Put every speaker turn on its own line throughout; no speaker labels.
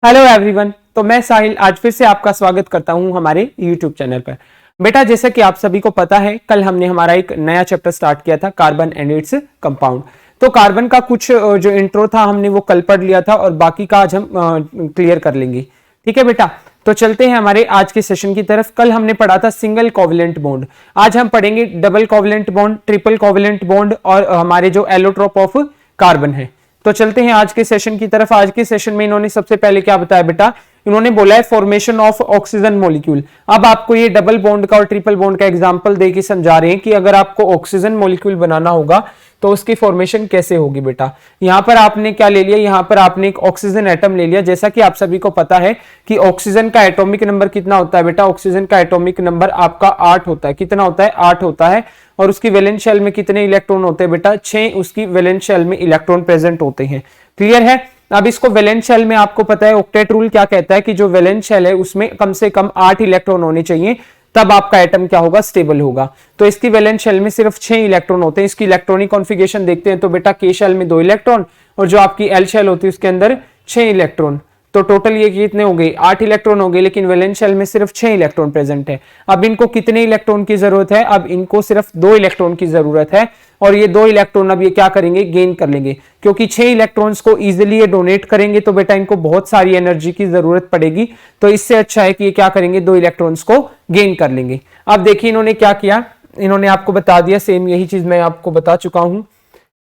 Hello everyone. तो मैं साहिल आज फिर से आपका स्वागत करता हूं हमारे YouTube चैनल पर। बेटा, जैसा कि आप सभी को पता है, कल हमने हमारा एक नया चैप्टर स्टार्ट किया था, कार्बन एंड इट्स कंपाउंड। तो कार्बन का कुछ जो इंट्रो था हमने वो कल पढ़ लिया था और बाकी का आज हम क्लियर कर लेंगे। ठीक है बेटा, तो चलते हैं हमारे आज के सेशन की तरफ। कल हमने पढ़ा था सिंगल कोवलेंट बॉन्ड, आज हम पढ़ेंगे double covalent bond, triple covalent bond और हमारे जो एलोट्रोप ऑफ कार्बन है। तो चलते हैं आज के सेशन की तरफ। आज के सेशन में इन्होंने सबसे पहले क्या बताया बेटा, इन्होंने बोला है फॉर्मेशन ऑफ ऑक्सीजन मॉलिक्यूल। अब आपको ये डबल बॉन्ड का और ट्रिपल बॉन्ड का एग्जांपल देके समझा रहे हैं कि अगर आपको ऑक्सीजन मॉलिक्यूल बनाना होगा तो उसकी फॉर्मेशन कैसे होगी बेटा। यहां पर आपने क्या ले लिया, यहां पर आपने एक ऑक्सीजन एटम ले लिया। जैसा कि आप सभी को पता है कि ऑक्सीजन का एटॉमिक नंबर कितना होता है बेटा, ऑक्सीजन का एटॉमिक नंबर आपका 8 होता है। कितना होता है? 8 होता है। और उसकी वैलेंस शेल में कितने इलेक्ट्रॉन होते हैं बेटा? 6 उसकी वैलेंस शेल में इलेक्ट्रॉन प्रेजेंट होते हैं। क्लियर है? अब इसको वैलेंस शेल में आपको पता है ऑक्टेट रूल क्या कहता है कि जो वैलेंस शेल है उसमें कम से कम 8 इलेक्ट्रॉन होने चाहिए, तब आपका एटम क्या होगा? स्टेबल होगा। तो इसकी वैलेंस शेल में सिर्फ 6 इलेक्ट्रॉन होते हैं। इसकी इलेक्ट्रॉनिक कॉन्फ़िगरेशन देखते हैं तो बेटा के शेल में 2 इलेक्ट्रॉन और जो आपकी एल शेल होती है उसके अंदर 6 इलेक्ट्रॉन। तो टोटल ये कितने हो गए? 8 इलेक्ट्रॉन हो गए, लेकिन वैलेंस शेल में सिर्फ 6 इलेक्ट्रॉन प्रेजेंट है। अब इनको कितने इलेक्ट्रॉन की जरूरत है? अब इनको सिर्फ 2 इलेक्ट्रॉन की जरूरत है। और ये 2 इलेक्ट्रॉन अब ये क्या करेंगे? गेन कर लेंगे, क्योंकि 6 इलेक्ट्रॉन्स को इजीली ये डोनेट करेंगे तो बेटा इनको बहुत सारी एनर्जी की जरूरत पड़ेगी। तो इससे अच्छा है कि ये क्या करेंगे? 2 इलेक्ट्रॉन्स को गेन कर लेंगे। अब देखिए इन्होंने क्या किया, इन्होंने आपको बता दिया, सेम यही चीज मैं आपको बता चुका हूं।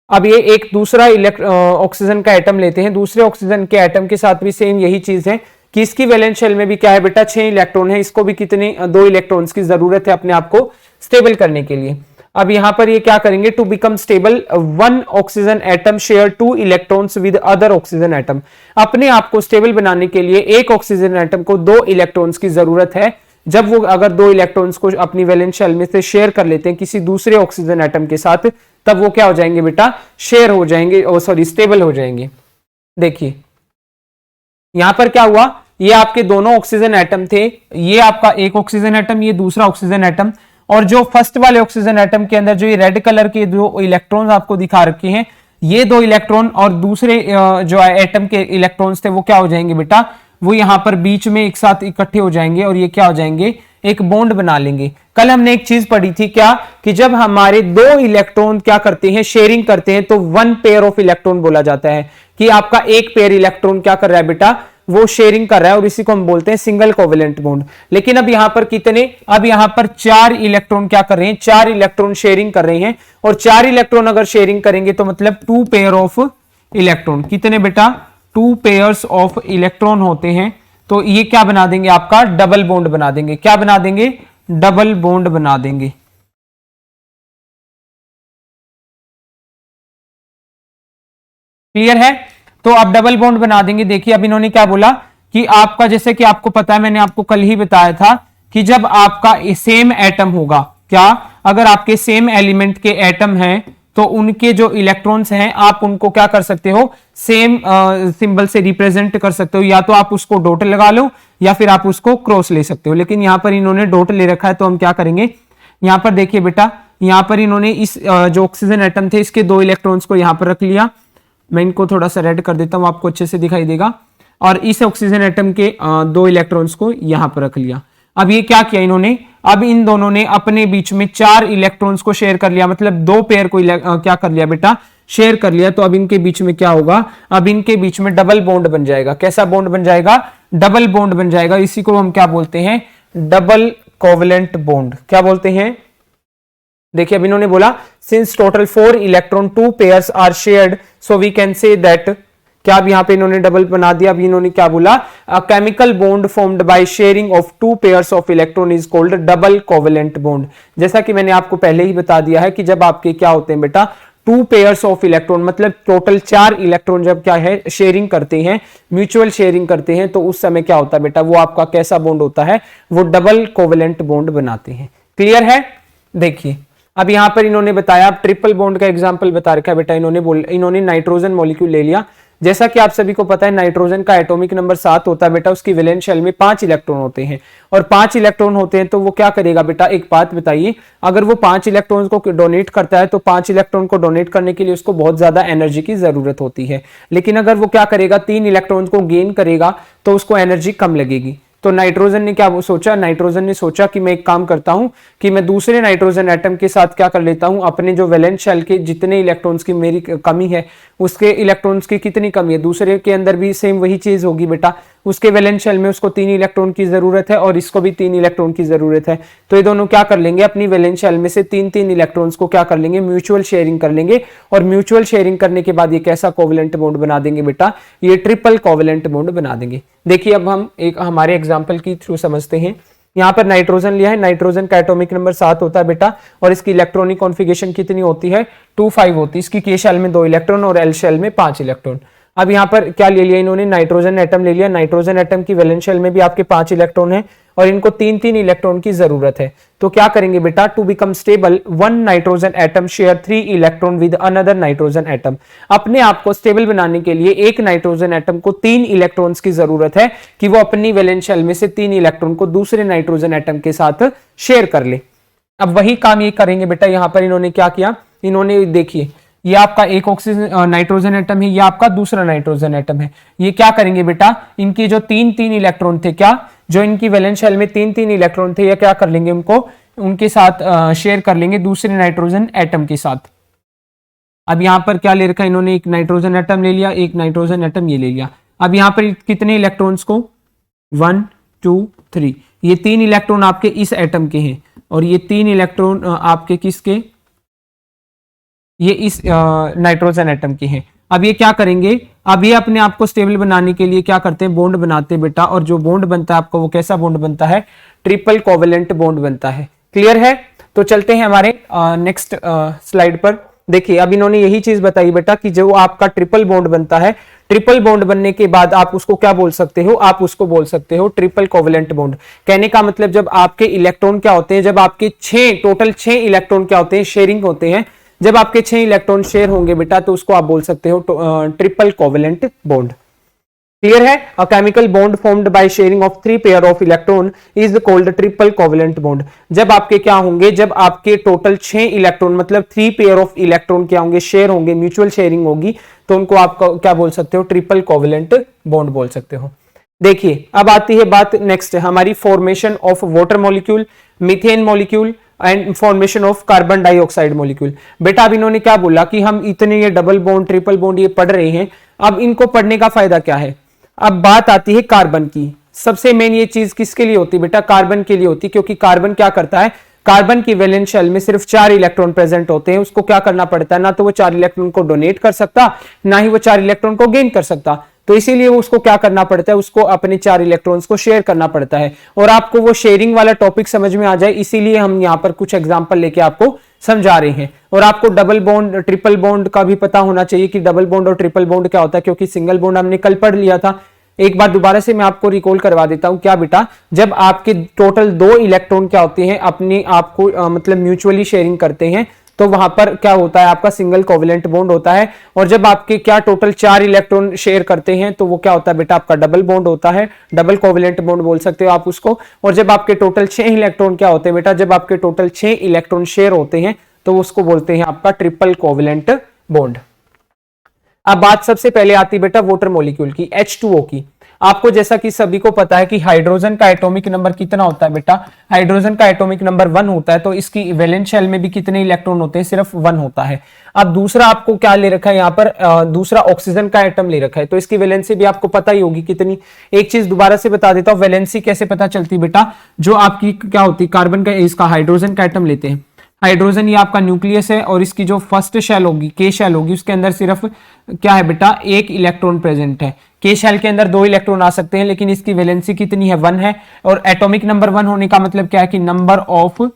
अब ये एक दूसरा ऑक्सीजन का एटम लेते हैं, दूसरे ऑक्सीजन के एटम के साथ भी सेम यही चीज है कि इसकी वैलेंस शेल में भी क्या है बेटा? 6 इलेक्ट्रॉन है। इसको भी कितने? 2 इलेक्ट्रॉन्स की जरूरत है अपने आप को स्टेबल करने के लिए। अब यहां पर ये क्या करेंगे? To become stable 1 oxygen atom share 2 electrons with other oxygen atom. अपने आप को स्टेबल बनाने के लिए एक ऑक्सीजन एटम को 2 इलेक्ट्रॉन्स की जरूरत है। जब वो अगर 2 इलेक्ट्रॉन्स को अपनी वैलेंस शेल में से शेयर कर लेते हैं किसी दूसरे ऑक्सीजन एटम के साथ, तब वो क्या हो जाएंगे बेटा? शेयर हो जाएंगे, स्टेबल हो जाएंगे। देखिए यहां पर क्या हुआ, ये आपके दोनों ऑक्सीजन एटम थे, ये आपका एक ऑक्सीजन एटम, ये दूसरा ऑक्सीजन एटम। और जो फर्स्ट वाले ऑक्सीजन एटम के अंदर जो ये रेड कलर के जो इलेक्ट्रॉन्स आपको दिखा रखे हैं, ये 2 इलेक्ट्रॉन और दूसरे जो एटम के इलेक्ट्रॉन्स थे वो क्या हो जाएंगे बेटा? वो यहां पर बीच में एक साथ इकट्ठे हो जाएंगे और ये क्या हो जाएंगे? एक बॉन्ड बना लेंगे। कल हमने एक चीज पढ़ी थी क्या, कि जब हमारे 2 इलेक्ट्रॉन क्या करते हैं? शेयरिंग करते हैं, तो 1 पेयर ऑफ इलेक्ट्रॉन बोला जाता है कि आपका एक पेयर इलेक्ट्रॉन क्या कर रहा है बेटा? वो शेयरिंग कर रहा है, और इसी को हम बोलते हैं सिंगल कोवेलेंट बॉन्ड। लेकिन अब यहां पर कितने? अब यहां पर 4 इलेक्ट्रॉन क्या कर रहे हैं? 4 इलेक्ट्रॉन शेयरिंग कर रहे हैं। और 4 इलेक्ट्रॉन अगर शेयरिंग करेंगे तो मतलब 2 पेयर ऑफ इलेक्ट्रॉन। कितने बेटा? 2 पेयर्स ऑफ इलेक्ट्रॉन होते हैं। तो ये क्या बना देंगे? आपका डबल बॉन्ड बना देंगे। क्या बना देंगे? डबल बॉन्ड बना देंगे। क्लियर है? तो अब डबल बॉन्ड बना देंगे। देखिए अब इन्होंने क्या बोला कि आपका, जैसे कि आपको पता है, मैंने आपको कल ही बताया था कि जब आपका सेम एटम होगा, क्या अगर आपके सेम एलिमेंट के एटम हैं तो उनके जो इलेक्ट्रॉन्स हैं आप उनको क्या कर सकते हो? सेम सिंबल से रिप्रेजेंट कर सकते हो। या तो आप उसको डॉट लगा लो या फिर आप उसको क्रॉस ले सकते हो। लेकिन यहां पर इन्होंने डॉट ले रखा है तो हम क्या करेंगे? यहां पर देखिए बेटा, यहां पर इन्होंने इस जो ऑक्सीजन एटम थे इसके 2 इलेक्ट्रॉन्स को यहां पर रख लिया। मैं इनको थोड़ा सा रेड कर देता हूं, आपको अच्छे से दिखाई देगा। और इस ऑक्सीजन एटम के 2 इलेक्ट्रॉन्स को यहां पर रख लिया। अब ये क्या किया इन्होंने? अब इन दोनों ने अपने बीच में 4 इलेक्ट्रॉन्स को शेयर कर लिया, मतलब 2 पेयर को क्या कर लिया बेटा? शेयर कर लिया। तो अब इनके बीच में क्या होगा? अब इनके बीच में डबल बॉन्ड बन जाएगा। कैसा बॉन्ड बन जाएगा? डबल बॉन्ड बन जाएगा। इसी को हम क्या बोलते हैं? Double covalent bond. क्या बोलते हैं? देखिए अब इन्होंने बोला since total 4 electron 2 pairs are shared so we can say that, क्या अब यहां पे इन्होंने डबल बना दिया। अब इन्होंने क्या बोला? A chemical bond formed by sharing of 2 pairs of electron is called double covalent bond. जैसा कि मैंने आपको पहले ही बता दिया है कि जब आपके क्या होते हैं बेटा? 2 पेयर्स ऑफ इलेक्ट्रॉन, मतलब टोटल 4 इलेक्ट्रॉन जब क्या है? शेयरिंग करते हैं, म्यूचुअल शेयरिंग करते हैं, तो उस समय क्या होता है बेटा? वो आपका कैसा बॉन्ड होता है? वो डबल कोवेलेंट बॉन्ड बनाते हैं। क्लियर है? देखिए अब यहां पर इन्होंने बताया, अब ट्रिपल बॉन्ड का एग्जांपल बता रखा है बेटा। इन्होंने नाइट्रोजन मॉलिक्यूल ले लिया। जैसा कि आप सभी को पता है नाइट्रोजन का एटॉमिक नंबर 7 होता है बेटा, उसकी वैलेंस शेल में 5 इलेक्ट्रॉन होते हैं और 5 इलेक्ट्रॉन होते हैं तो वो क्या करेगा बेटा, एक बात बताइए, अगर वो 5 इलेक्ट्रॉन को डोनेट करता है तो 5 इलेक्ट्रॉन को डोनेट करने के लिए उसको बहुत ज्यादा एनर्जी की जरूरत होती है, लेकिन अगर वो क्या करेगा 3 इलेक्ट्रॉन को गेन करेगा तो उसको एनर्जी कम लगेगी। तो नाइट्रोजन ने क्या सोचा, नाइट्रोजन ने सोचा कि मैं एक काम करता हूं कि मैं दूसरे नाइट्रोजन एटम के साथ क्या कर लेता हूं, अपने जो वैलेंस शेल के जितने इलेक्ट्रॉन्स की मेरी कमी है उसके इलेक्ट्रॉन्स की कितनी कमी है, दूसरे के अंदर भी सेम वही चीज होगी बेटा, उसके वैलेंस शेल में उसको 3 इलेक्ट्रॉन की जरूरत है और इसको भी 3 इलेक्ट्रॉन की जरूरत है। तो ये दोनों क्या कर लेंगे, अपनी वैलेंस शेल में से 3 इलेक्ट्रॉन्स को क्या कर लेंगे, म्यूचुअल शेयरिंग कर लेंगे और म्यूचुअल शेयरिंग करने के बाद ये कैसा कोवेलेंट बॉन्ड बना देंगे बेटा, ये ट्रिपल कोवेलेंट बॉन्ड बना देंगे। देखिए अब हम एक हमारे एग्जाम्पल की थ्रू समझते हैं। यहाँ पर नाइट्रोजन लिया है, नाइट्रोजन का एटॉमिक नंबर 7 होता है बेटा और इसकी इलेक्ट्रॉनिक कॉन्फ़िगरेशन कितनी होती है, 2,5 होती है। इसकी के शेल में 2 इलेक्ट्रॉन और एल शेल में 5 इलेक्ट्रॉन। अब यहाँ पर क्या ले लिया इन्होंने, नाइट्रोजन एटम ले लिया। नाइट्रोजन एटम की वैलेंस शेल में भी आपके 5 इलेक्ट्रॉन है और इनको 3 इलेक्ट्रॉन की जरूरत है। तो क्या करेंगे बेटा, to become stable 1 nitrogen atom share 3 electron with another nitrogen atom. अपने आप को स्टेबल बनाने के लिए एक नाइट्रोजन एटम को 3 इलेक्ट्रॉन्स की जरूरत है कि वो अपनी वैलेंस शेल में से 3 इलेक्ट्रॉन को दूसरे नाइट्रोजन एटम के साथ शेयर कर ले। अब वही काम ये करेंगे बेटा, यहां पर इन्होंने क्या किया, इन्होंने देखिए ये आपका एक ऑक्सीजन नाइट्रोजन एटम है, ये आपका दूसरा नाइट्रोजन एटम है। ये क्या करेंगे बेटा, इनकी जो 3 इलेक्ट्रॉन थे, क्या जो इनकी वैलेंस शेल में 3 इलेक्ट्रॉन थे, ये क्या कर लेंगे, उनको उनके साथ शेयर कर लेंगे दूसरे नाइट्रोजन एटम के साथ। अब यहां पर क्या ले रखा है इन्होंने, एक नाइट्रोजन एटम ले लिया, एक नाइट्रोजन एटम ये ले लिया। अब यहां पर कितने इलेक्ट्रॉन्स को, 1 2 3, ये 3 इलेक्ट्रॉन आपके इस एटम के हैं और ये 3 इलेक्ट्रॉन आपके किसके, ये इस नाइट्रोजन एटम के हैं। अब ये क्या करेंगे, अब ये अपने आप को स्टेबल बनाने के लिए क्या करते हैं, बॉन्ड बनाते हैं बेटा, और जो बॉन्ड बनता है आपको वो कैसा बॉन्ड बनता है, ट्रिपल कोवेलेंट बॉन्ड बनता है। क्लियर है? तो चलते हैं हमारे नेक्स्ट स्लाइड पर। देखिए अब इन्होंने यही चीज बताई बेटा कि जो आपका ट्रिपल बॉन्ड बनता है, ट्रिपल बॉन्ड बनने के बाद आप उसको क्या बोल सकते हो, आप उसको बोल सकते हो ट्रिपल कोवेलेंट बॉन्ड। कहने का मतलब जब आपके इलेक्ट्रॉन क्या होते हैं, जब आपके टोटल 6 इलेक्ट्रॉन क्या होते हैं, शेयरिंग होते हैं, जब आपके 6 इलेक्ट्रॉन शेयर होंगे बेटा तो उसको आप बोल सकते हो ट्रिपल कोवेलेंट बॉन्ड। क्लियर है? A chemical bond formed by sharing of 3 pair of electron is called triple covalent bond. जब आपके क्या होंगे, जब आपके टोटल 6 इलेक्ट्रॉन मतलब 3 पेयर ऑफ इलेक्ट्रॉन क्या होंगे, शेयर होंगे, म्यूचुअल शेयरिंग होगी, तो उनको आप क्या बोल सकते हो, ट्रिपल कोवेलेंट बॉन्ड बोल सकते हो। देखिए अब आती है बात नेक्स्ट हमारी formation of water molecule, methane molecule and formation of carbon dioxide molecule. बेटा अब इन्होंने क्या बोला कि हम इतने ये डबल बॉन्ड ट्रिपल बॉन्ड ये पढ़ रहे हैं, अब इनको पढ़ने का फायदा क्या है। अब बात आती है कार्बन की। सबसे मेन ये चीज किसके लिए होती है बेटा, कार्बन के लिए होती है, क्योंकि कार्बन क्या करता है, कार्बन की वैलेंस शेल में सिर्फ 4 इलेक्ट्रॉन प्रेजेंट होते हैं। उसको क्या करना पड़ता है, ना तो वो 4 इलेक्ट्रॉन को डोनेट कर सकता, ना ही वो 4 इलेक्ट्रॉन को गेन कर सकता। तो इसीलिए उसको क्या करना पड़ता है, उसको अपने 4 इलेक्ट्रॉन्स को शेयर करना पड़ता है। और आपको वो शेयरिंग वाला टॉपिक समझ में आ जाए, इसीलिए हम यहाँ पर कुछ एग्जांपल लेके आपको समझा रहे हैं। और आपको डबल बॉन्ड ट्रिपल बॉन्ड का भी पता होना चाहिए कि डबल बॉन्ड और ट्रिपल बॉन्ड क्या होता है, क्योंकि सिंगल बॉन्ड हमने कल पढ़ लिया था। एक बार दोबारा से मैं आपको रिकॉल करवा देता हूं। क्या बेटा, जब आपके टोटल 2 इलेक्ट्रॉन क्या होते हैं, अपने आप को मतलब म्यूचुअली शेयरिंग करते हैं, तो वहां पर क्या होता है, आपका सिंगल कोवेलेंट बॉन्ड होता है। और जब आपके क्या टोटल 4 इलेक्ट्रॉन शेयर करते हैं, तो वो क्या होता है बेटा, आपका डबल बॉन्ड होता है, डबल कोवेलेंट बॉन्ड बोल सकते हो आप उसको। और जब आपके टोटल 6 इलेक्ट्रॉन क्या होते हैं बेटा, जब आपके टोटल 6 इलेक्ट्रॉन शेयर होते हैं, तो उसको बोलते हैं आपका ट्रिपल कोवेलेंट बॉन्ड। अब बात सबसे पहले आती है बेटा वाटर मॉलिक्यूल की, H2O की। आपको जैसा कि सभी को पता है कि हाइड्रोजन का एटॉमिक नंबर कितना होता है बेटा, हाइड्रोजन का एटॉमिक नंबर 1 होता है। तो इसकी वैलेंस शेल में भी कितने इलेक्ट्रॉन होते हैं, सिर्फ 1 होता है। अब दूसरा आपको क्या ले रखा है यहाँ पर, दूसरा ऑक्सीजन का एटम ले रखा है, तो इसकी वैलेंसी भी आपको पता ही होगी कितनी। एक चीज दोबारा से बता देता हूँ, वैलेंसी कैसे पता चलती बेटा, जो आपकी क्या होती है, कार्बन का इसका हाइड्रोजन का एटम लेते हैं, हाइड्रोजन ये आपका न्यूक्लियस है और इसकी जो फर्स्ट शेल होगी, के शेल होगी, उसके अंदर सिर्फ क्या है बेटा, 1 इलेक्ट्रॉन प्रेजेंट है। के शेल के अंदर 2 इलेक्ट्रॉन आ सकते हैं, लेकिन इसकी वैलेंसी कितनी है, 1 है। और एटॉमिक नंबर 1 होने का मतलब क्या है कि नंबर ऑफ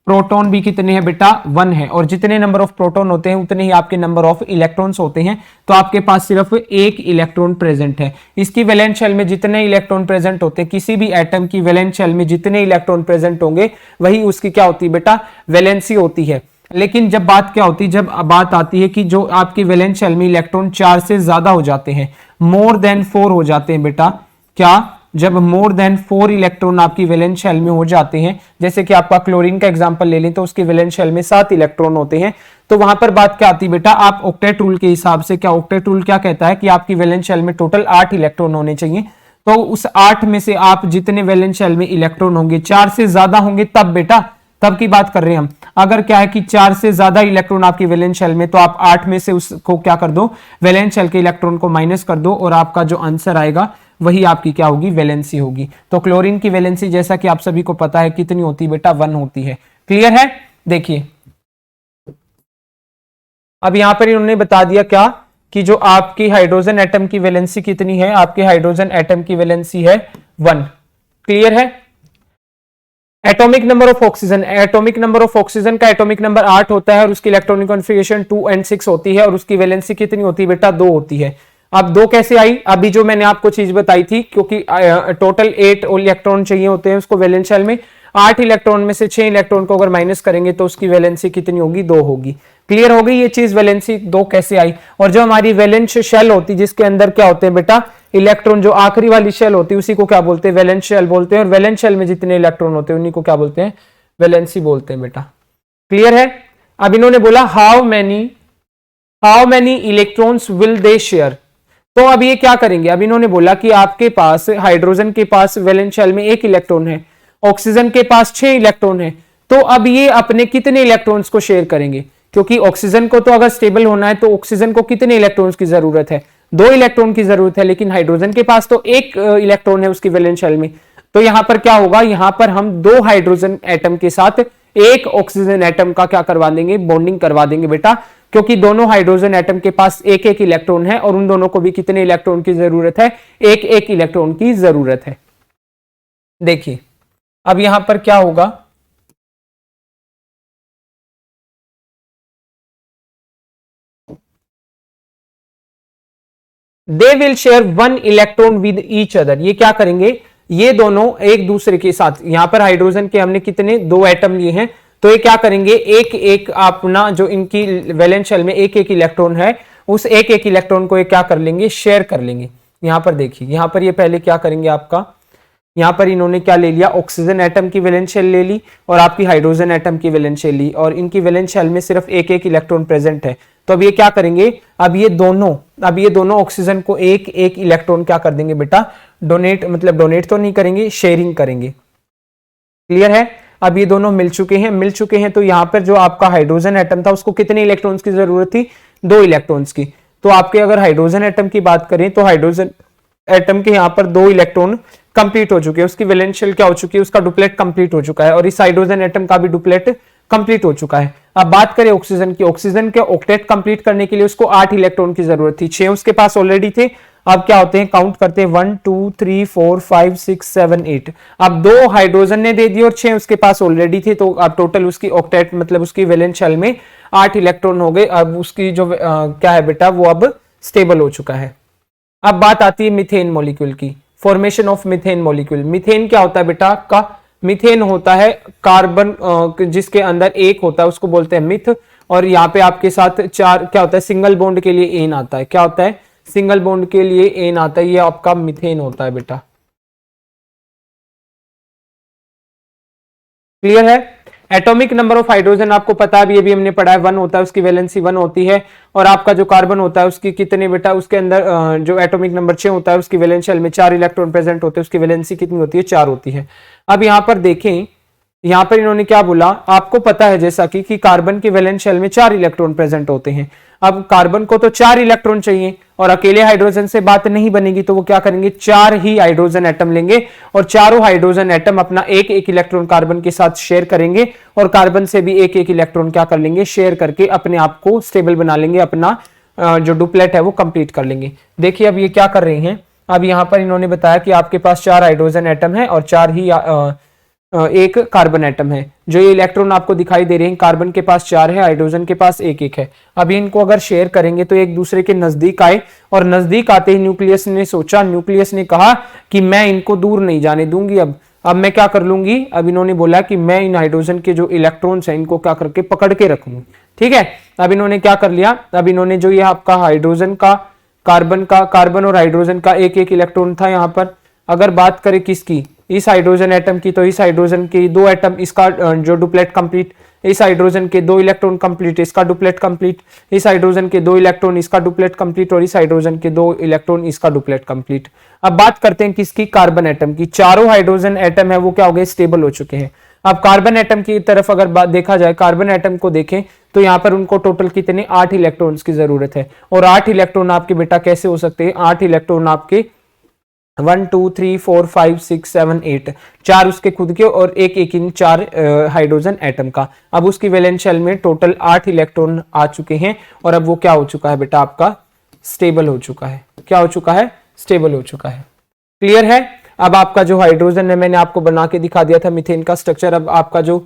प्रोटॉन भी कितने हैं बेटा, 1 है। और जितने नंबर ऑफ प्रोटॉन होते हैं उतने ही आपके नंबर ऑफ इलेक्ट्रॉन्स होते हैं। तो आपके पास सिर्फ 1 इलेक्ट्रॉन प्रेजेंट है। इसकी वैलेंस शेल में जितने इलेक्ट्रॉन प्रेजेंट होते हैं, किसी भी एटम की वैलेंस शेल में जितने इलेक्ट्रॉन प्रेजेंट होंगे, वही उसकी क्या होती है बेटा, वैलेंसी होती है। लेकिन जब बात क्या होती है, जब बात आती है कि जो आपकी वैलेंस शेल में इलेक्ट्रॉन 4 से ज्यादा हो जाते हैं, मोर देन 4 हो जाते हैं बेटा, क्या, जब मोर देन 4 इलेक्ट्रॉन आपकी वैलेंस शेल में हो जाते हैं, जैसे कि आपका क्लोरीन का एग्जांपल ले लें तो उसकी वैलेंस शेल में 7 इलेक्ट्रॉन होते हैं, तो वहां पर बात क्या आती है बेटा, आप ऑक्टेट रूल के हिसाब से, क्या ऑक्टेट रूल क्या कहता है कि आपकी वैलेंस शेल में टोटल 8 इलेक्ट्रॉन होने चाहिए, तो उस 8 में से आप जितने वैलेंस शेल में इलेक्ट्रॉन होंगे 4 से ज्यादा होंगे तब बेटा, तब की बात कर रहे हैं हम। अगर क्या है कि 4 से ज्यादा इलेक्ट्रॉन आपकी वैलेंस शेल में, तो आप 8 में से उसको क्या कर दो, वैलेंस शेल के इलेक्ट्रॉन को माइनस कर दो और आपका जो आंसर आएगा वही आपकी क्या होगी, वैलेंसी होगी। तो क्लोरीन की वैलेंसी जैसा कि आप सभी को पता है कितनी होती है बेटा, 1 होती है। क्लियर है? देखिए अब यहां पर इन्होंने बता दिया क्या, कि जो आपकी हाइड्रोजन एटम की वैलेंसी कितनी है, आपके हाइड्रोजन एटम की वैलेंसी है 1। क्लियर है? Atomic number of oxygen, atomic number of oxygen का एटॉमिक नंबर 8 होता है और उसकी इलेक्ट्रॉनिक कॉन्फ़िगरेशन 2 और 6 होती है और उसकी वैलेंसी कितनी होती है बेटा, 2 होती है। अब 2 कैसे आई, अभी जो मैंने आपको चीज बताई थी, क्योंकि टोटल 8 इलेक्ट्रॉन चाहिए होते हैं उसको वैलेंस शेल में, 8 इलेक्ट्रॉन में से 6 इलेक्ट्रॉन को अगर माइनस करेंगे तो उसकी वैलेंसी कितनी होगी, 2 होगी। क्लियर हो गई ये चीज, वैलेंसी 2 कैसे आई। और जो हमारी वैलेंस शेल होती है जिसके अंदर क्या होते हैं बेटा, इलेक्ट्रॉन, जो आखिरी वाली शेल होती है उसी को क्या बोलते हैं, वैलेंस शेल बोलते हैं, और वैलेंस शेल में जितने इलेक्ट्रॉन होते हैं उन्हीं को क्या बोलते हैं, वैलेंसी बोलते हैं बेटा। क्लियर है? अब इन्होंने बोला how many electrons will they share, तो अब ये क्या करेंगे, अब इन्होंने बोला कि आपके पास हाइड्रोजन के पास वैलेंस शेल में 1 इलेक्ट्रॉन है, ऑक्सीजन के पास 6 इलेक्ट्रॉन है, तो अब ये अपने कितने इलेक्ट्रॉन्स को शेयर करेंगे, क्योंकि ऑक्सीजन को तो अगर स्टेबल होना है तो ऑक्सीजन को कितने इलेक्ट्रॉन्स की जरूरत है, 2 इलेक्ट्रॉन की जरूरत है, लेकिन हाइड्रोजन के पास तो 1 इलेक्ट्रॉन है उसकी वैलेंस शेल में। तो यहां पर क्या होगा, यहां पर हम 2 हाइड्रोजन एटम के साथ 1 ऑक्सीजन एटम का क्या करवा देंगे, बॉन्डिंग करवा देंगे बेटा, क्योंकि दोनों हाइड्रोजन एटम के पास 1-1 इलेक्ट्रॉन है और उन दोनों को भी कितने इलेक्ट्रॉन की जरूरत है, 1-1 इलेक्ट्रॉन की जरूरत है। देखिए अब यहां पर क्या होगा, they will share 1 electron with each other, ये क्या करेंगे, ये दोनों एक दूसरे के साथ, यहां पर हाइड्रोजन के हमने कितने 2 एटम लिए हैं, तो ये क्या करेंगे, एक एक अपना जो इनकी वैलेंस शेल में 1-1 इलेक्ट्रॉन है, उस 1-1 इलेक्ट्रॉन को ये क्या कर लेंगे, शेयर कर लेंगे। यहां पर देखिए, यहां पर ये पहले क्या करेंगे, आपका यहां पर इन्होंने क्या ले लिया, ऑक्सीजन एटम की वैलेंस शेल ले ली और आपकी हाइड्रोजन एटम की वैलेंस शेल ली, और इनकी वैलेंस शेल में सिर्फ 1-1 इलेक्ट्रॉन प्रेजेंट है। तो अब ये क्या करेंगे, अब ये दोनों ऑक्सीजन को 1-1 इलेक्ट्रॉन क्या कर देंगे बेटा, डोनेट, मतलब डोनेट तो नहीं करेंगे, शेयरिंग करेंगे। क्लियर है? अब ये दोनों मिल चुके हैं, तो यहां पर जो आपका हाइड्रोजन एटम था उसको कितने इलेक्ट्रॉन्स की जरूरत थी, 2 इलेक्ट्रॉन्स की। तो आपके अगर हाइड्रोजन एटम की बात करें तो हाइड्रोजन एटम के यहां पर 2 इलेक्ट्रॉन कंप्लीट हो चुके हैं, उसकी वैलेंस शेल क्या हो चुकी है, उसका डुप्लेट कंप्लीट हो चुका है, और इस हाइड्रोजन एटम का भी डुप्लेट कंप्लीट हो चुका है। अब बात करें ऑक्सीजन की, ऑक्सीजन के ऑक्टेट कंप्लीट करने के लिए उसको 8 इलेक्ट्रॉन की जरूरत थी, 6 उसके पास ऑलरेडी थे। अब क्या होते हैं, काउंट करते हैं, 1 2 3 4 5 6 7 8, अब 2 हाइड्रोजन ने दे दिए और 6 उसके पास ऑलरेडी थे, तो अब टोटल उसकी ऑक्टेट मतलब उसकी वैलेंस शेल में 8 इलेक्ट्रॉन हो गए। अब उसकी जो क्या है बेटा, वो अब स्टेबल हो चुका है। अब बात आती है मीथेन मॉलिक्यूल की, formation of methane molecule. Methane क्या होता है बेटा, का मीथेन होता है कार्बन जिसके अंदर 1 होता है उसको बोलते हैं मिथ, और यहाँ पे आपके साथ 4 क्या होता है, सिंगल बॉन्ड के लिए एन आता है, क्या होता है, सिंगल बॉन्ड के लिए एन आता है, ये आपका मीथेन होता है बेटा। क्लियर है? एटॉमिक नंबर ऑफ हाइड्रोजन आपको पता है, ये भी हमने पढ़ा है, 1 होता है, उसकी वैलेंसी 1 होती है, और आपका जो कार्बन होता है उसकी कितने बेटा, उसके अंदर जो एटॉमिक नंबर 6 होता है उसकी वैलेंस शेल में 4 इलेक्ट्रॉन प्रेजेंट होते हैं, उसकी वैलेंसी कितनी होती है, 4 होती है। अब यहां पर देखें, यहां पर इन्होंने क्या बोला, आपको पता है जैसा कि कार्बन की वैलेंस शेल में 4 इलेक्ट्रॉन प्रेजेंट होते हैं। अब कार्बन को तो 4 इलेक्ट्रॉन चाहिए और अकेले हाइड्रोजन से बात नहीं बनेगी, तो वो क्या करेंगे, 4 ही हाइड्रोजन एटम लेंगे और चारों हाइड्रोजन एटम अपना 1-1 इलेक्ट्रॉन कार्बन के साथ शेयर करेंगे, और कार्बन से भी 1-1 इलेक्ट्रॉन क्या कर लेंगे, शेयर करके अपने आप को स्टेबल बना लेंगे, अपना जो डुप्लेट है वो कंप्लीट कर लेंगे। देखिए अब ये क्या कर रहे हैं, अब यहां पर इन्होंने बताया कि आपके पास 4 हाइड्रोजन एटम है और 4 ही एक कार्बन एटम है। जो ये इलेक्ट्रॉन आपको दिखाई दे रहे हैं, कार्बन के पास 4 है, हाइड्रोजन के पास 1-1 है। अब इनको अगर शेयर करेंगे तो एक दूसरे के नजदीक आए, और नजदीक आते ही न्यूक्लियस ने सोचा, न्यूक्लियस ने कहा कि मैं इनको दूर नहीं जाने दूंगी, अब अब मैं क्या कर लूंगी, अब इन्होंने बोला कि मैं इन हाइड्रोजन के जो इलेक्ट्रॉन्स हैं इनको क्या करके पकड़ के रखूंगी। ठीक है, अब इन्होंने क्या कर लिया, अब इन्होंने जो ये आपका हाइड्रोजन का कार्बन और हाइड्रोजन का एक एक इलेक्ट्रॉन था यहाँ पर, अगर बात करें किसकी, इस हाइड्रोजन एटम की, तो इस हाइड्रोजन के 2 एटम, इसका जो डुप्लेट कंप्लीट, इस हाइड्रोजन के 2 इलेक्ट्रॉन कंप्लीट, इसका डुप्लेट कंप्लीट, इस हाइड्रोजन के 2 इलेक्ट्रॉन, इसका डुप्लेट कंप्लीट, और इस हाइड्रोजन के 2 इलेक्ट्रॉन, इसका डुप्लेट कंप्लीट। अब बात करते हैं किसकी, कार्बन एटम की। चारों हाइड्रोजन एटम है वो क्या हो गए, स्टेबल हो चुके हैं। अब कार्बन एटम की तरफ अगर बात देखा जाए, कार्बन एटम को देखें तो यहाँ पर उनको टोटल कितने 8 इलेक्ट्रॉन्स की जरूरत है। और 8 इलेक्ट्रॉन आपके बेटा कैसे हो सकते हैं, 8 इलेक्ट्रॉन आपके 1 2 3 4 5 6 7 8, 4 उसके खुद के और एक इन 4 हाइड्रोजन एटम का। अब उसकी वैलेंस शेल में टोटल 8 इलेक्ट्रॉन आ चुके हैं और अब वो क्या हो चुका है बेटा, आपका स्टेबल हो चुका है। क्या हो चुका है, स्टेबल हो चुका है। क्लियर है। अब आपका जो हाइड्रोजन है, मैंने आपको बना के दिखा दिया था मीथेन का स्ट्रक्चर। अब आपका जो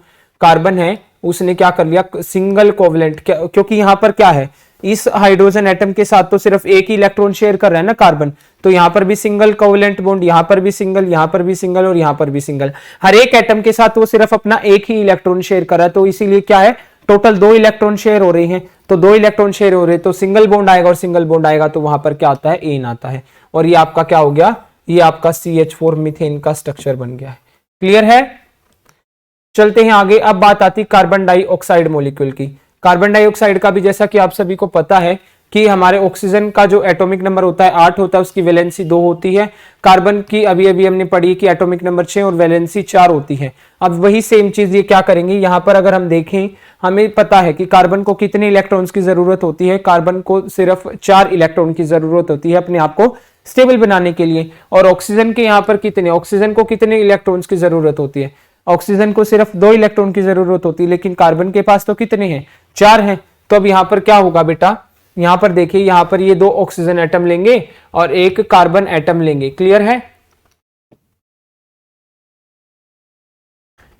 कार्बन है उसने क्या कर लिया, सिंगल कोवलेंट, क्योंकि यहाँ पर क्या है, इस हाइड्रोजन एटम के साथ तो सिर्फ एक ही इलेक्ट्रॉन शेयर कर रहा है ना कार्बन, तो यहाँ पर भी सिंगल कोवलेंट बॉन्ड, यहाँ पर भी सिंगल, यहाँ पर भी सिंगल और यहाँ पर भी सिंगल। हर एक एटम के साथ वो सिर्फ अपना एक ही इलेक्ट्रॉन शेयर कर रहा है, तो इसीलिए क्या है, टोटल 2 इलेक्ट्रॉन शेयर हो रहे हैं। तो 2 इलेक्ट्रॉन शेयर हो रहे हैं तो सिंगल बॉन्ड आएगा, और सिंगल बॉन्ड आएगा तो वहां पर क्या आता है, एन आता है। और ये आपका क्या हो गया, ये आपका CH4 मीथेन का स्ट्रक्चर बन गया है। क्लियर है। चलते हैं आगे। अब बात आती कार्बन डाइऑक्साइड मॉलिक्यूल की। कार्बन डाइऑक्साइड का भी जैसा कि आप सभी को पता है कि हमारे ऑक्सीजन का जो एटॉमिक नंबर होता है 8 होता है, उसकी वैलेंसी 2 होती है। कार्बन की अभी अभी हमने पढ़ी कि एटॉमिक नंबर 6 और वैलेंसी 4 होती है। अब वही सेम चीज ये क्या करेंगे, यहाँ पर अगर हम देखें, हमें पता है कि कार्बन को कितने इलेक्ट्रॉन्स की जरूरत होती है, कार्बन को सिर्फ 4 इलेक्ट्रॉन की जरूरत होती है अपने आप को स्टेबल बनाने के लिए। और ऑक्सीजन के यहाँ पर कितने, ऑक्सीजन को कितने इलेक्ट्रॉन्स की जरूरत होती है, ऑक्सीजन को सिर्फ 2 इलेक्ट्रॉन की जरूरत होती है, लेकिन कार्बन के पास तो कितने हैं, 4 हैं। तो अब यहाँ पर क्या होगा बेटा, यहाँ पर देखिए, यहाँ पर ये 2 ऑक्सीजन एटम लेंगे और एक कार्बन एटम लेंगे। क्लियर है।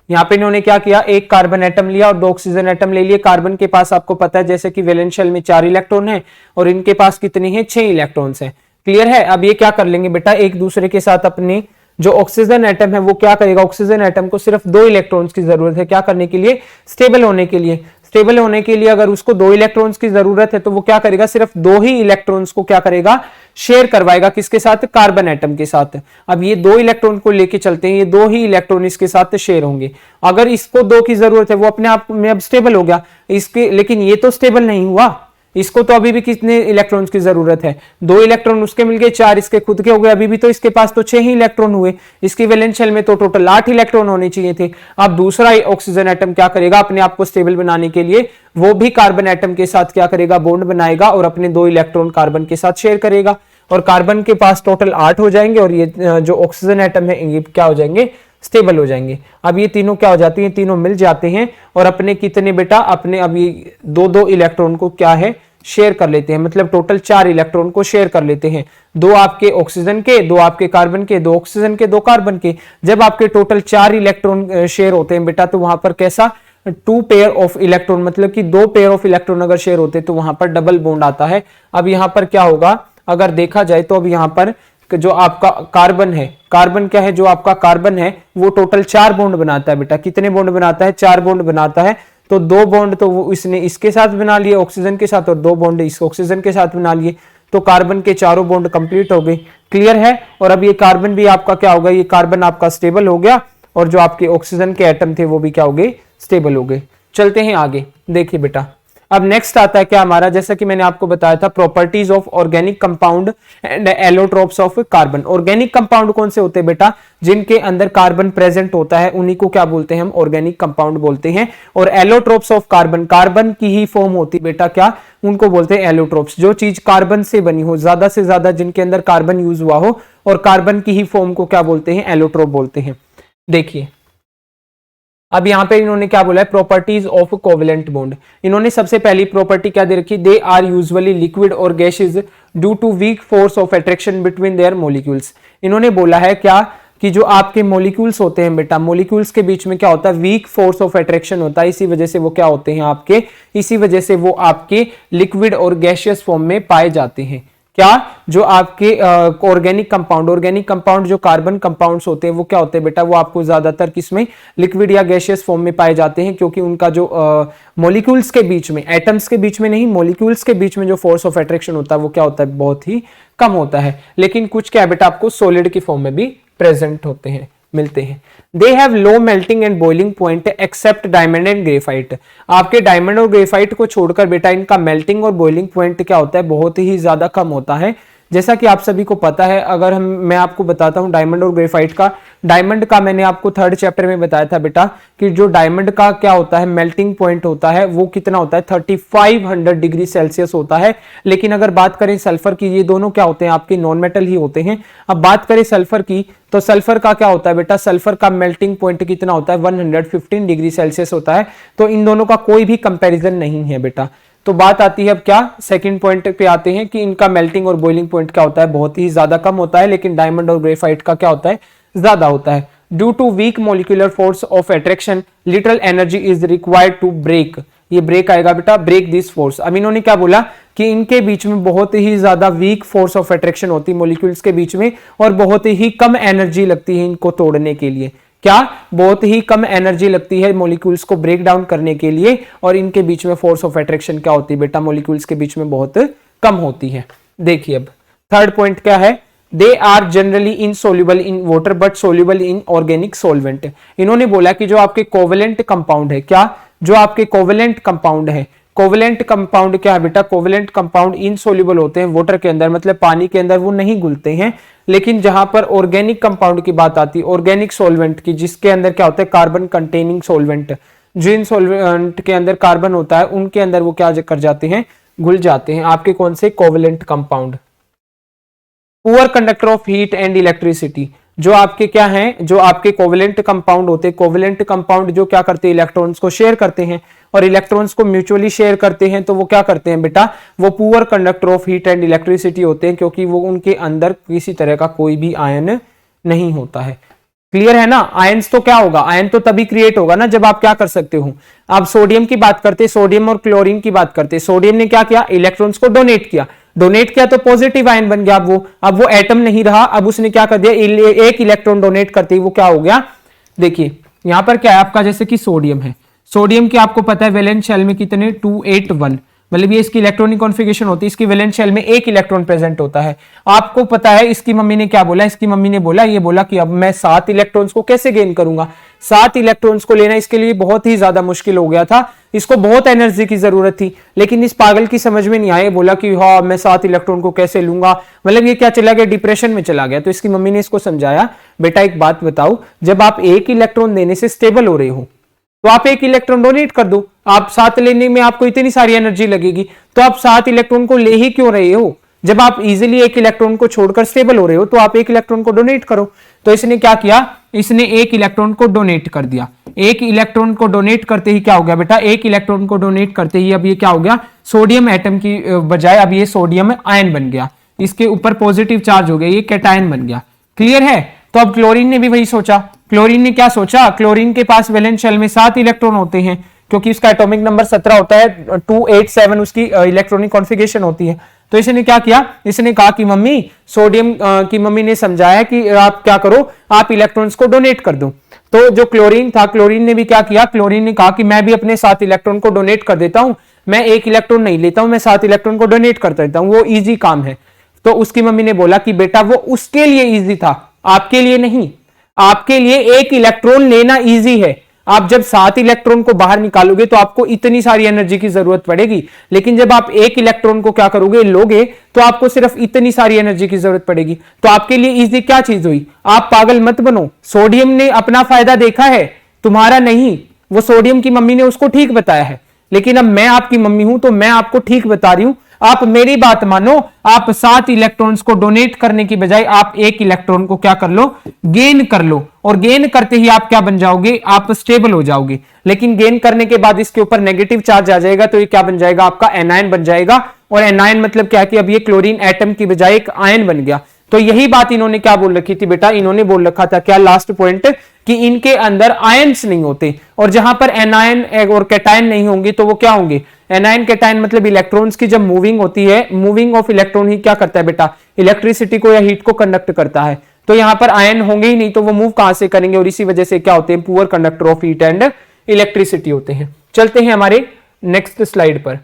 यहाँ पे इन्होंने क्या किया, एक कार्बन एटम लिया और 2 ऑक्सीजन एटम ले लिए। कार्बन के पास आपको पता है जैसे कि वैलेंस शेल में 4 इलेक्ट्रॉन है और इनके पास कितने हैं, 6 इलेक्ट्रॉन्स हैं। क्लियर है। अब ये क्या कर लेंगे बेटा, एक दूसरे के साथ अपने जो ऑक्सीजन एटम है वो क्या करेगा, ऑक्सीजन एटम को सिर्फ 2 इलेक्ट्रॉन्स की जरूरत है, क्या करने के लिए, स्टेबल होने के लिए। स्टेबल होने के लिए अगर उसको 2 इलेक्ट्रॉन्स की जरूरत है तो वो क्या करेगा, सिर्फ 2 ही इलेक्ट्रॉन्स को क्या करेगा, शेयर करवाएगा, किसके साथ, कार्बन एटम के साथ। अब ये 2 इलेक्ट्रॉन को लेके चलते हैं, ये 2 ही इलेक्ट्रॉन इसके साथ शेयर होंगे। अगर इसको 2 की जरूरत है, वो अपने आप में अब स्टेबल हो गया इसके, लेकिन ये तो स्टेबल नहीं हुआ, इसको तो अभी भी कितने इलेक्ट्रॉन्स की जरूरत है, 2 इलेक्ट्रॉन उसके मिल गए, 4 इसके खुद के हो गए, अभी भी तो इसके पास तो 6 ही इलेक्ट्रॉन हुए, इसकी वैलेंस शेल में तो टोटल 8 इलेक्ट्रॉन होने चाहिए थे। अब दूसरा ऑक्सीजन एटम क्या करेगा, अपने आप को स्टेबल बनाने के लिए वो भी कार्बन एटम के साथ क्या करेगा, बॉन्ड बनाएगा और अपने 2 इलेक्ट्रॉन कार्बन के साथ शेयर करेगा, और कार्बन के पास टोटल 8 हो जाएंगे और ये जो ऑक्सीजन एटम है ये क्या हो जाएंगे, स्टेबल हो जाएंगे। अब ये तीनों क्या हो जाती हैं, तीनों मिल जाते हैं और अपने कितने बेटा, अपने अब ये 2-2 इलेक्ट्रॉन को क्या है, शेयर कर लेते हैं, मतलब टोटल 4 इलेक्ट्रॉन को शेयर कर लेते हैं, 2 आपके ऑक्सीजन के, 2 आपके कार्बन के, 2 ऑक्सीजन के, 2 कार्बन के। जब आपके टोटल 4 इलेक्ट्रॉन शेयर होते हैं बेटा, तो वहां पर कैसा, 2 पेयर ऑफ इलेक्ट्रॉन, मतलब कि 2 पेयर ऑफ इलेक्ट्रॉन अगर शेयर होते तो वहां पर डबल बॉन्ड आता है। अब यहां पर क्या होगा, अगर देखा जाए तो अब यहां पर जो आपका कार्बन है, कार्बन क्या है, जो आपका कार्बन है वो टोटल 4 बॉन्ड बनाता है बेटा, कितने बॉन्ड बनाता है, 4 बॉन्ड बनाता है। तो 2 बॉन्ड तो वो इसने इसके साथ बना लिए ऑक्सीजन के साथ, और 2 बॉन्ड इस ऑक्सीजन के साथ बना लिए, तो कार्बन के चारों बॉन्ड कंप्लीट हो गए। क्लियर है। और अब ये कार्बन भी आपका क्या होगा, ये कार्बन आपका स्टेबल हो गया और जो आपके ऑक्सीजन के एटम थे वो भी क्या हो गए, स्टेबल हो गए। चलते हैं आगे। देखिए बेटा, अब नेक्स्ट आता है क्या हमारा, जैसा कि मैंने आपको बताया था, properties of organic compound and allotropes of carbon. Organic compound कौन से होते हैं बेटा, जिनके अंदर कार्बन प्रेजेंट होता है, उन्हीं को क्या बोलते हैं हम, ऑर्गेनिक कंपाउंड बोलते हैं। और एलोट्रोप्स ऑफ कार्बन, कार्बन की ही फॉर्म होती है बेटा, क्या, उनको बोलते हैं एलोट्रोप्स। जो चीज कार्बन से बनी हो, ज्यादा से ज्यादा जिनके अंदर कार्बन यूज हुआ हो और कार्बन की ही फॉर्म को क्या बोलते हैं, एलोट्रोप बोलते हैं। देखिए अब यहां पे इन्होंने क्या बोला है, प्रॉपर्टीज ऑफ कोवेलेंट बॉन्ड। इन्होंने सबसे पहली प्रॉपर्टी क्या दे रखी, दे आर यूजुअली लिक्विड और gases due to weak force of attraction between their molecules. इन्होंने बोला है क्या, कि जो आपके मॉलिक्यूल्स होते हैं बेटा, मॉलिक्यूल्स के बीच में क्या होता है, वीक फोर्स ऑफ अट्रैक्शन होता है, इसी वजह से वो क्या होते हैं आपके, इसी वजह से वो आपके लिक्विड और गैसियस फॉर्म में पाए जाते हैं। क्या, जो आपके ऑर्गेनिक कंपाउंड जो कार्बन कंपाउंड्स होते हैं वो क्या होते हैं बेटा, वो आपको ज्यादातर किसमें, लिक्विड या गैसियस फॉर्म में पाए जाते हैं, क्योंकि उनका जो मॉलिक्यूल्स के बीच में, एटम्स के बीच में नहीं, मॉलिक्यूल्स के बीच में जो फोर्स ऑफ अट्रैक्शन होता है वो क्या होता है, बहुत ही कम होता है। लेकिन कुछ क्या बेटा आपको सॉलिड की फॉर्म में भी प्रेजेंट होते हैं, मिलते हैं। They have low melting and boiling point accept diamond and graphite. आपके डायमंड और ग्रेफाइट को छोड़कर बेटा इनका मेल्टिंग और बॉइलिंग पॉइंट क्या होता है, बहुत ही ज्यादा कम होता है। जैसा कि आप सभी को पता है, अगर मैं आपको बताता हूं डायमंड और ग्रेफाइट का, डायमंड का मैंने आपको 3rd चैप्टर में बताया था बेटा कि जो डायमंड का क्या होता है, मेल्टिंग पॉइंट होता है वो कितना होता है, 3500 डिग्री सेल्सियस होता है। लेकिन अगर बात करें सल्फर की, ये दोनों क्या होते हैं, आपके नॉन मेटल ही होते हैं। अब बात करें सल्फर की, तो सल्फर का क्या होता है बेटा, सल्फर का मेल्टिंग पॉइंट कितना होता है, 115 डिग्री सेल्सियस होता है। तो इन दोनों का कोई भी कंपैरिजन नहीं है बेटा। तो बात आती है अब क्या, सेकंड पॉइंट पे आते हैं कि इनका मेल्टिंग और बॉइलिंग पॉइंट क्या होता है, बहुत ही ज्यादा कम होता है। लेकिन डायमंड और ग्रेफाइट का क्या होता है, ज्यादा होता है। Due to weak molecular force of attraction little energy is required to break, ये ब्रेक आएगा बेटा, ब्रेक दिस फोर्स। अब इन्होंने क्या बोला कि इनके बीच में बहुत ही ज्यादा वीक फोर्स ऑफ अट्रैक्शन होती है मॉलिक्यूल्स के बीच में, और बहुत ही कम एनर्जी लगती है इनको तोड़ने के लिए। क्या, बहुत ही कम एनर्जी लगती है मॉलिक्यूल्स को ब्रेक डाउन करने के लिए, और इनके बीच में फोर्स ऑफ अट्रैक्शन क्या होती है बेटा, मॉलिक्यूल्स के बीच में बहुत कम होती है। देखिए अब 3rd पॉइंट क्या है, they are generally insoluble in water but soluble in organic solvent. इन्होंने बोला कि जो आपके कोवेलेंट कंपाउंड है, क्या, जो आपके कोवेलेंट कंपाउंड है, कोवेलेंट कंपाउंड क्या है बेटा, कोवेलेंट कंपाउंड इनसोल्यूबल होते हैं वाटर के अंदर, मतलब पानी के अंदर वो नहीं घुलते हैं। लेकिन जहां पर ऑर्गेनिक कंपाउंड की बात आती है, ऑर्गेनिक सोलवेंट की, जिसके अंदर क्या होता है, कार्बन कंटेनिंग सोलवेंट, जिन सोलवेंट के अंदर कार्बन होता है उनके अंदर वो क्या कर जाते हैं, घुल जाते हैं। आपके कौन से, covalent compound. Poor conductor of heat and electricity, जो आपके क्या हैं, जो आपके कोवेलेंट कंपाउंड होते हैं, कोवेलेंट कंपाउंड जो क्या करते हैं, इलेक्ट्रॉन्स को शेयर करते हैं, और इलेक्ट्रॉन्स को म्यूचुअली शेयर करते हैं, तो वो क्या करते हैं बेटा, वो poor conductor of heat and electricity होते हैं, क्योंकि वो उनके अंदर किसी तरह का कोई भी आयन नहीं होता है। क्लियर है ना, आयंस तो क्या होगा, आयन तो तभी क्रिएट होगा ना जब आप क्या कर सकते हो। आप सोडियम की बात करते, सोडियम और क्लोरीन की बात करते, सोडियम ने क्या किया, इलेक्ट्रॉन्स को डोनेट किया, डोनेट किया तो पॉजिटिव आयन बन गया। अब वो एटम नहीं रहा, अब उसने क्या कर दिया, एक इलेक्ट्रॉन डोनेट करते ही वो क्या हो गया। देखिए यहां पर क्या है आपका, जैसे कि सोडियम है, सोडियम की आपको पता है वैलेंस शेल में कितने, 281, मतलब ये इसकी इलेक्ट्रॉनिक कॉन्फ़िगरेशन होती है, इसकी वैलेंस शेल में एक इलेक्ट्रॉन प्रेजेंट होता है। आपको पता है इसकी मम्मी ने क्या बोला, इसकी मम्मी ने बोला, ये बोला कि अब मैं 7 इलेक्ट्रॉन्स को कैसे गेन करूंगा, 7 इलेक्ट्रॉन्स को लेना इसके लिए बहुत ही ज्यादा मुश्किल हो गया था, इसको बहुत एनर्जी की जरूरत थी। लेकिन इस पागल की समझ में नहीं आया, बोला कि हाँ मैं 7 इलेक्ट्रॉन को कैसे लूंगा, मतलब ये क्या चला गया, डिप्रेशन में चला गया। तो इसकी मम्मी ने इसको समझाया, बेटा एक बात बताओ, जब आप एक इलेक्ट्रॉन देने से स्टेबल हो रहे हो तो आप एक इलेक्ट्रॉन डोनेट कर दो, आप 7 लेने में आपको इतनी सारी एनर्जी लगेगी, तो आप 7 इलेक्ट्रॉन को ले ही क्यों रहे हो, जब आप इजीली एक इलेक्ट्रॉन को छोड़कर स्टेबल हो रहे हो तो आप एक इलेक्ट्रॉन को डोनेट करो। तो इसने क्या किया, इसने एक इलेक्ट्रॉन को डोनेट कर दिया। एक इलेक्ट्रॉन को डोनेट करते ही क्या हो गया बेटा, एक इलेक्ट्रॉन को डोनेट करते ही अब ये क्या हो गया, सोडियम एटम की बजाय अब ये सोडियम आयन बन गया, इसके ऊपर पॉजिटिव चार्ज हो गया, ये कैटायन बन गया। क्लियर है। तो अब क्लोरीन ने भी वही सोचा, क्लोरीन ने क्या सोचा, क्लोरीन के पास वैलेंस शेल में 7 इलेक्ट्रॉन होते हैं, क्योंकि उसका एटॉमिक नंबर 17 होता है, 287 उसकी इलेक्ट्रॉनिक कॉन्फ़िगरेशन होती है। तो इसने क्या किया, इसने कहा कि मम्मी, सोडियम की मम्मी ने समझाया कि आप क्या करो, आप इलेक्ट्रॉन्स को डोनेट कर दो। तो जो क्लोरीन था, क्लोरीन ने भी क्या किया, क्लोरीन ने कहा कि मैं भी अपने 7 इलेक्ट्रॉन को डोनेट कर देता हूं, मैं एक इलेक्ट्रॉन नहीं लेता हूं, मैं 7 इलेक्ट्रॉन को डोनेट कर देता हूं, वो इजी काम है। तो उसकी मम्मी ने बोला कि बेटा वो उसके लिए इजी था, आपके लिए नहीं, आपके लिए एक इलेक्ट्रॉन लेना इजी है। आप जब 7 इलेक्ट्रॉन को बाहर निकालोगे तो आपको इतनी सारी एनर्जी की जरूरत पड़ेगी, लेकिन जब आप एक इलेक्ट्रॉन को क्या करोगे, लोगे, तो आपको सिर्फ इतनी सारी एनर्जी की जरूरत पड़ेगी। तो आपके लिए इजी क्या चीज हुई, आप पागल मत बनो, सोडियम ने अपना फायदा देखा है, तुम्हारा नहीं। वो सोडियम की मम्मी ने उसको ठीक बताया है, लेकिन अब मैं आपकी मम्मी हूं तो मैं आपको ठीक बता रही हूं, आप मेरी बात मानो, आप 7 इलेक्ट्रॉन्स को डोनेट करने की बजाय आप एक इलेक्ट्रॉन को क्या कर लो, गेन कर लो, और गेन करते ही आप क्या बन जाओगे, आप स्टेबल हो जाओगे। लेकिन गेन करने के बाद इसके ऊपर नेगेटिव चार्ज आ जाएगा, तो ये क्या बन जाएगा, आपका एनायन बन जाएगा। और एनायन मतलब क्या कि अब ये क्लोरीन एटम की बजाय एक आयन बन गया। तो यही बात इन्होंने क्या बोल रखी थी बेटा, इन्होंने बोल रखा था क्या, लास्ट पॉइंट, कि इनके अंदर आयंस नहीं होते, और जहां पर एनायन और कैटायन नहीं होंगे तो वो क्या होंगे, एनायन कैटायन मतलब इलेक्ट्रॉन्स की जब मूविंग होती है, मूविंग ऑफ इलेक्ट्रॉन ही क्या करता है बेटा, इलेक्ट्रिसिटी को या हीट को कंडक्ट करता है। तो यहां पर आयन होंगे ही नहीं तो वो मूव कहां से करेंगे, और इसी वजह से क्या होते हैं, poor conductor of heat and electricity होते हैं। चलते हैं हमारे नेक्स्ट स्लाइड पर।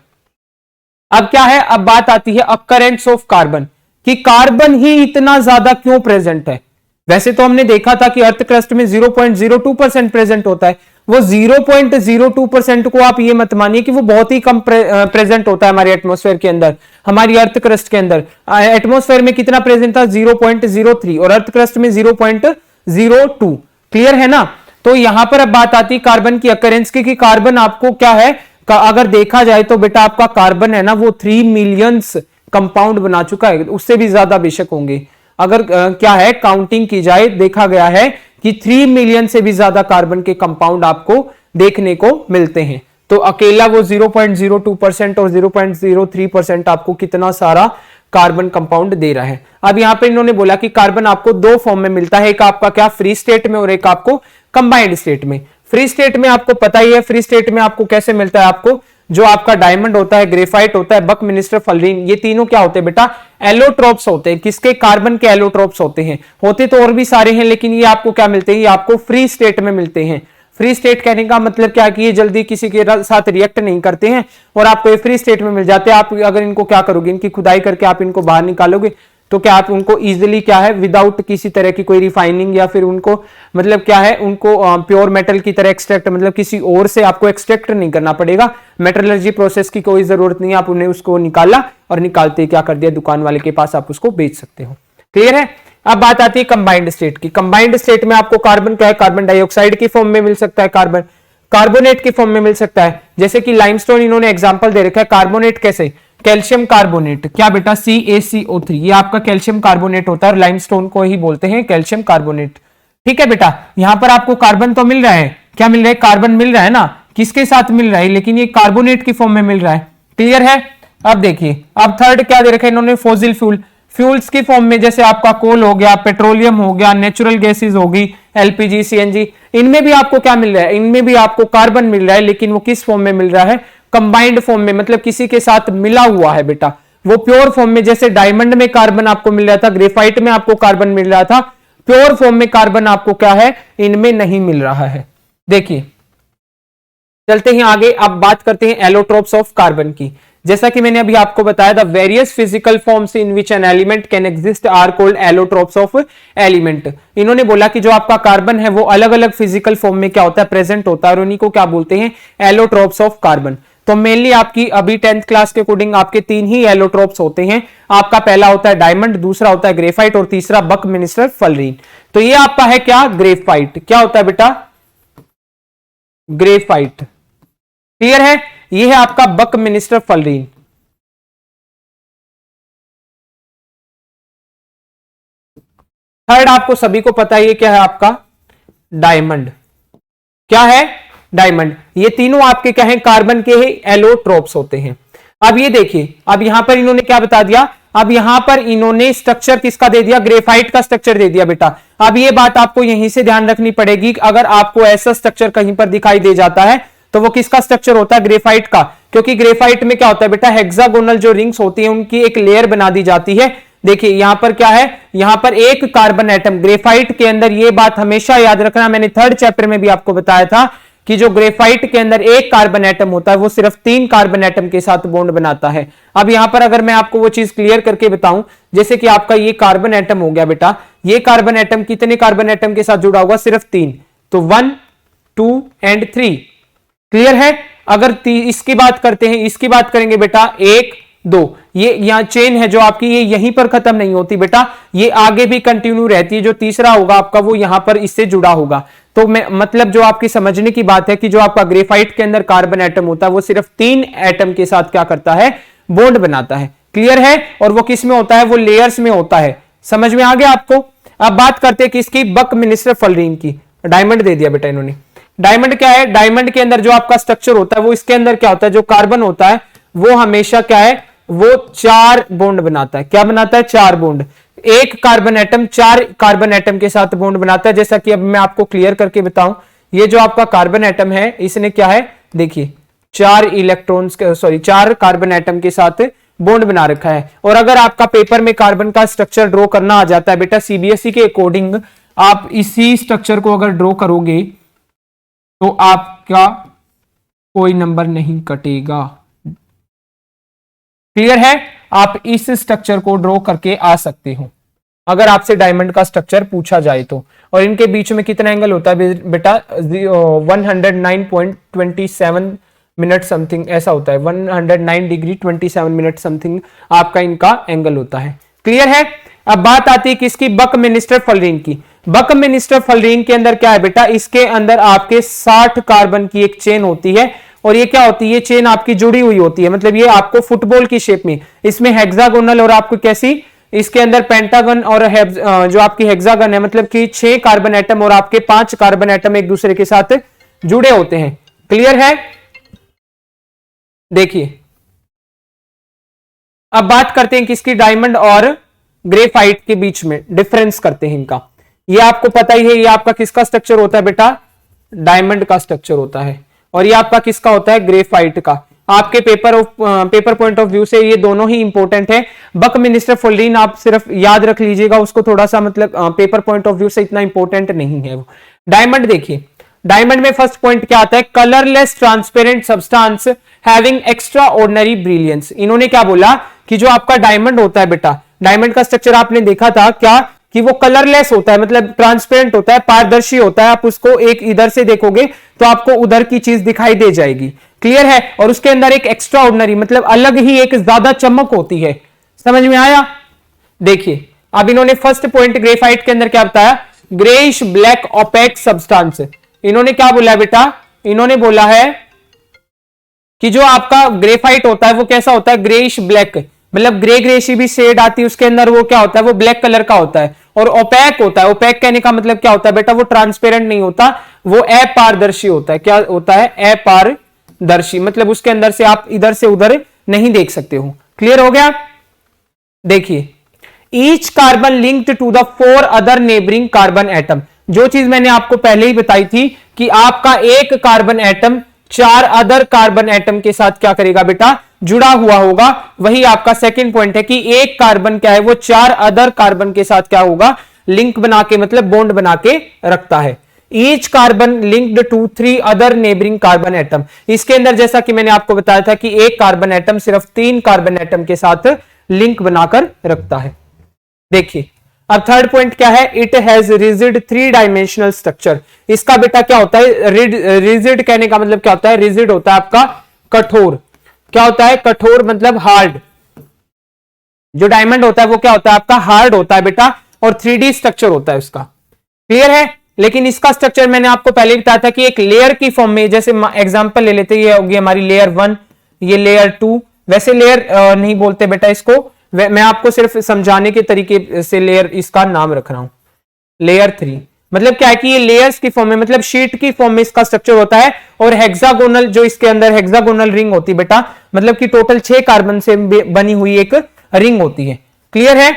अब क्या है, अब बात आती है अकरेंस ऑफ कार्बन, कि कार्बन ही इतना ज्यादा क्यों प्रेजेंट है। वैसे तो हमने देखा था कि अर्थ क्रस्ट में 0.02% प्रेजेंट होता है, वो 0.02% को आप ये मत मानिए कि वो बहुत ही कम प्रेजेंट होता है हमारे एटमॉस्फेयर के अंदर, हमारी अर्थ क्रस्ट के अंदर। एटमॉस्फेयर में कितना प्रेजेंट था, 0.03, और अर्थ क्रस्ट में 0.02। क्लियर है ना। तो यहां पर अब बात आती है कार्बन की अकरेंस की, कि कार्बन आपको क्या है, अगर देखा जाए तो बेटा आपका कार्बन है ना वो 3 मिलियंस कंपाउंड बना चुका है, उससे भी ज्यादा बेशक होंगे। अगर क्या है काउंटिंग की जाए, देखा गया है कि 3 मिलियन से भी ज्यादा कार्बन के कंपाउंड आपको देखने को मिलते हैं। तो अकेला वो 0.02% और 0.03% आपको कितना सारा कार्बन कंपाउंड दे रहा है। अब यहां पे इन्होंने बोला कि कार्बन आपको दो फॉर्म में मिलता है, एक आपका क्या फ्री स्टेट में और एक आपको कंबाइंड स्टेट में। फ्री स्टेट में आपको पता ही है, फ्री स्टेट में आपको कैसे मिलता है, आपको जो आपका डायमंड होता है, ग्रेफाइट होता है, बकमिनिस्टर, फलरीन, ये तीनों क्या होते हैं बेटा, एलोट्रोप्स होते हैं। किसके, कार्बन के एलोट्रोप्स होते हैं। होते तो और भी सारे हैं लेकिन ये आपको क्या मिलते हैं, ये आपको फ्री स्टेट में मिलते हैं। फ्री स्टेट कहने का मतलब क्या कि ये जल्दी किसी के साथ रिएक्ट नहीं करते हैं और आपको ये फ्री स्टेट में मिल जाते हैं। आप अगर इनको क्या करोगे, इनकी खुदाई करके आप इनको बाहर निकालोगे तो क्या आप उनको इजीली क्या है, विदाउट किसी तरह की कोई रिफाइनिंग या फिर उनको मतलब क्या है, उनको प्योर मेटल की तरह एक्सट्रैक्ट, मतलब किसी और से आपको एक्सट्रैक्ट नहीं करना पड़ेगा। मेटलर्जी प्रोसेस की कोई जरूरत नहीं है। आप उन्हें उसको निकाला और निकालते क्या कर दिया, दुकान वाले के पास आप उसको बेच सकते हो। क्लियर है। अब बात आती है कंबाइंड स्टेट की। कंबाइंड स्टेट में आपको कार्बन क्या है, कार्बन डाइऑक्साइड की फॉर्म में मिल सकता है, कार्बन कार्बोनेट की फॉर्म में मिल सकता है। जैसे कि लाइमस्टोन इन्होंने एग्जांपल दे रखा है, कार्बोनेट कैसे, कैल्शियम कार्बोनेट, क्या बेटा CaCO3, ये आपका कैल्शियम कार्बोनेट होता है और लाइमस्टोन को ही बोलते हैं कैल्शियम कार्बोनेट। ठीक है बेटा, यहां पर आपको कार्बन तो मिल रहा है, क्या मिल रहा है, कार्बन मिल रहा है ना, किसके साथ मिल रहा है, लेकिन ये कार्बोनेट की फॉर्म में मिल रहा है। क्लियर है। अब देखिए, अब थर्ड क्या दे रखा है इन्होंने, फॉसिल फ्यूल, फ्यूल्स की फॉर्म में जैसे आपका कोल हो गया, पेट्रोलियम हो गया, नेचुरल गैसेस होगी, LPG CNG, इनमें भी आपको क्या मिल रहा है, इनमें भी आपको कार्बन मिल रहा है, लेकिन वो किस फॉर्म में मिल रहा है, कंबाइंड फॉर्म में, मतलब किसी के साथ मिला हुआ है बेटा। वो प्योर फॉर्म में, जैसे डायमंड में कार्बन आपको मिल रहा था, ग्रेफाइट में आपको कार्बन मिल रहा था, प्योर फॉर्म में कार्बन आपको क्या है, इनमें नहीं मिल रहा है। देखिए चलते हैं आगे। अब बात करते हैं एलोट्रोप्स ऑफ कार्बन की। जैसा कि मैंने अभी आपको बताया, the various physical forms in which an element can exist are called allotropes of element. इन्होंने बोला कि जो आपका कार्बन है वो अलग अलग फिजिकल फॉर्म में क्या होता है, प्रेजेंट होता है, और उन्हीं को क्या बोलते हैं, एलोट्रोप्स ऑफ कार्बन। तो मेनली आपकी अभी 10th क्लास के अकॉर्डिंग आपके 3 ही एलोट्रोप्स होते हैं। आपका पहला होता है डायमंड, दूसरा होता है ग्रेफाइट और तीसरा बकमिनिस्टर फलरीन। तो ये आपका है क्या, ग्रेफाइट। क्या होता है बेटा, ग्रेफाइट। क्लियर है। ये है आपका बकमिनिस्टर फलरीन। थर्ड आपको सभी को पता है ये क्या है आपका, डायमंड। क्या है, डायमंड। ये तीनों आपके क्या है, कार्बन के ही एलोट्रोप्स होते हैं। अब ये देखिए, अब यहां पर इन्होंने क्या बता दिया, अब यहां पर इन्होंने स्ट्रक्चर किसका दे दिया, ग्रेफाइट का स्ट्रक्चर दे दिया बेटा। अब ये बात आपको यहीं से ध्यान रखनी पड़ेगी, अगर आपको ऐसा स्ट्रक्चर कहीं पर दिखाई दे जाता है तो वो किसका स्ट्रक्चर होता है, ग्रेफाइट का। क्योंकि ग्रेफाइट में क्या होता है बेटा, हेक्सागोनल जो रिंग्स होती है उनकी एक लेयर बना दी जाती है। देखिए यहां पर क्या है, यहां पर एक कार्बन एटम ग्रेफाइट के अंदर, ये बात हमेशा याद रखना, मैंने 3rd चैप्टर में भी आपको बताया था कि जो ग्रेफाइट के अंदर एक कार्बन एटम होता है वो सिर्फ 3 कार्बन एटम के साथ बॉन्ड बनाता है। अब यहां पर अगर मैं आपको वो चीज क्लियर करके बताऊं, जैसे कि आपका ये कार्बन एटम हो गया बेटा, ये कार्बन एटम कितने कार्बन एटम के साथ जुड़ा होगा, सिर्फ 3, तो 1 2 एंड 3। क्लियर है। अगर इसकी बात करते हैं, इसकी बात करेंगे बेटा 1 2, ये यहां चेन है जो आपकी, ये यहीं पर खत्म नहीं होती बेटा, ये आगे भी कंटिन्यू रहती है। जो तीसरा होगा आपका वो यहां पर इससे जुड़ा होगा। तो मैं मतलब जो आपकी समझने की बात है कि जो आपका ग्रेफाइट के अंदर कार्बन एटम होता है वो सिर्फ 3 एटम के साथ क्या करता है, बॉन्ड बनाता है। क्लियर है। और वो किस में होता है, वो लेयर्स में होता है। समझ में आ गया आपको। अब बात करते हैं किसकी, बकमिनिस्टर फलरीन की। डायमंड दे दिया बेटा इन्होंने। डायमंड क्या है, डायमंड के अंदर जो आपका स्ट्रक्चर होता है वो इसके अंदर क्या होता है, जो कार्बन होता है वो हमेशा क्या है, वो 4 बॉन्ड बनाता है। क्या बनाता है, 4 बॉन्ड। एक कार्बन एटम 4 कार्बन एटम के साथ बॉन्ड बनाता है। जैसा कि अब मैं आपको क्लियर करके बताऊं, ये जो आपका कार्बन एटम है इसने क्या है, देखिए 4 इलेक्ट्रॉन्स सॉरी 4 कार्बन एटम के साथ बॉन्ड बना रखा है। और अगर आपका पेपर में कार्बन का स्ट्रक्चर ड्रॉ करना आ जाता है बेटा सीबीएसई के अकॉर्डिंग, आप इसी स्ट्रक्चर को अगर ड्रॉ करोगे तो आपका कोई नंबर नहीं कटेगा। क्लियर है? आप इस स्ट्रक्चर को ड्रॉ करके आ सकते हो अगर आपसे डायमंड का स्ट्रक्चर पूछा जाए तो। और इनके बीच में कितना एंगल होता है बेटा 109.27 मिनट समथिंग ऐसा होता है, 109 डिग्री 27 मिनट समथिंग आपका इनका एंगल होता है। क्लियर है? अब बात आती है किसकी, बकमिनिस्टर फुलरिंग की। बकमिनिस्टर फुलरिंग के अंदर क्या है बेटा, इसके अंदर आपके 60 कार्बन की एक चेन होती है और ये क्या होती है, ये चेन आपकी जुड़ी हुई होती है, मतलब ये आपको फुटबॉल की शेप में, इसमें हेक्सागोनल और आपको कैसी, इसके अंदर पेंटागन और जो आपकी हेक्सागन है, मतलब कि 6 कार्बन एटम और आपके 5 कार्बन एटम एक दूसरे के साथ जुड़े होते हैं। क्लियर है? देखिए अब बात करते हैं किसकी, डायमंड और ग्रेफाइट के बीच में डिफरेंस करते हैं इनका। ये आपको पता ही है, ये आपका किसका स्ट्रक्चर होता है बेटा, डायमंड का स्ट्रक्चर होता है, और ये आपका किसका होता है, ग्रेफाइट का। आपके पेपर पॉइंट ऑफ व्यू से ये दोनों ही इंपॉर्टेंट है। बकमिनिस्टर फुलरिन आप सिर्फ याद रख लीजिएगा उसको, थोड़ा सा मतलब पेपर पॉइंट ऑफ व्यू से इतना इंपॉर्टेंट नहीं है वो। डायमंड देखिए, डायमंड में फर्स्ट पॉइंट क्या आता है, colourless transparent substance having extra ordinary brilliance. इन्होंने क्या बोला कि जो आपका डायमंड होता है बेटा, डायमंड का स्ट्रक्चर आपने देखा था क्या कि वो कलरलेस होता है, मतलब ट्रांसपेरेंट होता है, पारदर्शी होता है। आप उसको एक इधर से देखोगे तो आपको उधर की चीज दिखाई दे जाएगी। क्लियर है? और उसके अंदर एक एक्स्ट्रा ऑर्डिनरी मतलब अलग ही एक ज्यादा चमक होती है। समझ में आया? देखिए अब इन्होंने फर्स्ट पॉइंट ग्रेफाइट के अंदर क्या बताया, ग्रेइश ब्लैक ओपेक सब्सटेंस। इन्होंने क्या बोला बेटा, इन्होंने बोला है कि जो आपका ग्रेफाइट होता है वो कैसा होता है, ग्रेइश ब्लैक, मतलब ग्रे ग्रेशी भी शेड आती है उसके अंदर, वो क्या होता है, वो ब्लैक कलर का होता है। और ओपैक होता है, ओपैक कहने का मतलब क्या होता है बेटा, वो ट्रांसपेरेंट नहीं होता, वो अपारदर्शी होता है। क्या होता है, अपारदर्शी, मतलब उसके अंदर से आप इधर से उधर नहीं देख सकते हो। क्लियर हो गया? देखिए each carbon linked to the 4 other neighbouring carbon atom, जो चीज मैंने आपको पहले ही बताई थी कि आपका एक carbon atom 4 other carbon atom के साथ क्या करेगा बेटा, जुड़ा हुआ होगा। वही आपका सेकंड पॉइंट है कि एक कार्बन क्या है, वो 4 अदर कार्बन के साथ क्या होगा, लिंक बना के मतलब बॉन्ड बना के रखता है। Each carbon linked to 3 other neighbouring carbon atom, इसके अंदर जैसा कि मैंने आपको बताया था कि एक कार्बन एटम सिर्फ 3 कार्बन एटम के साथ लिंक बनाकर रखता है। देखिए अब थर्ड पॉइंट क्या है, it has rigid 3 dimensional structure. इसका बेटा क्या होता है, रिजिड कहने का मतलब क्या होता है, रिजिड होता है आपका कठोर। क्या होता है, कठोर मतलब हार्ड। जो डायमंड होता है वो क्या होता है आपका, हार्ड होता है बेटा, और 3D स्ट्रक्चर होता है उसका। क्लियर है? लेकिन इसका स्ट्रक्चर मैंने आपको पहले बताया था कि एक लेयर की फॉर्म में, जैसे एग्जांपल ले लेते हैं, ये होगी हमारी लेयर 1, ये लेयर 2, वैसे लेयर नहीं बोलते बेटा इसको, मैं आपको सिर्फ समझाने के तरीके से लेयर इसका नाम रख रहा हूं। लेयर 3 मतलब क्या है कि ये लेयर्स की फॉर्म में, मतलब शीट की फॉर्म में इसका स्ट्रक्चर होता है। और हेक्सागोनल, जो इसके अंदर हेक्सागोनल रिंग होती है बेटा, मतलब कि टोटल 6 कार्बन से बनी हुई एक रिंग होती है। क्लियर है?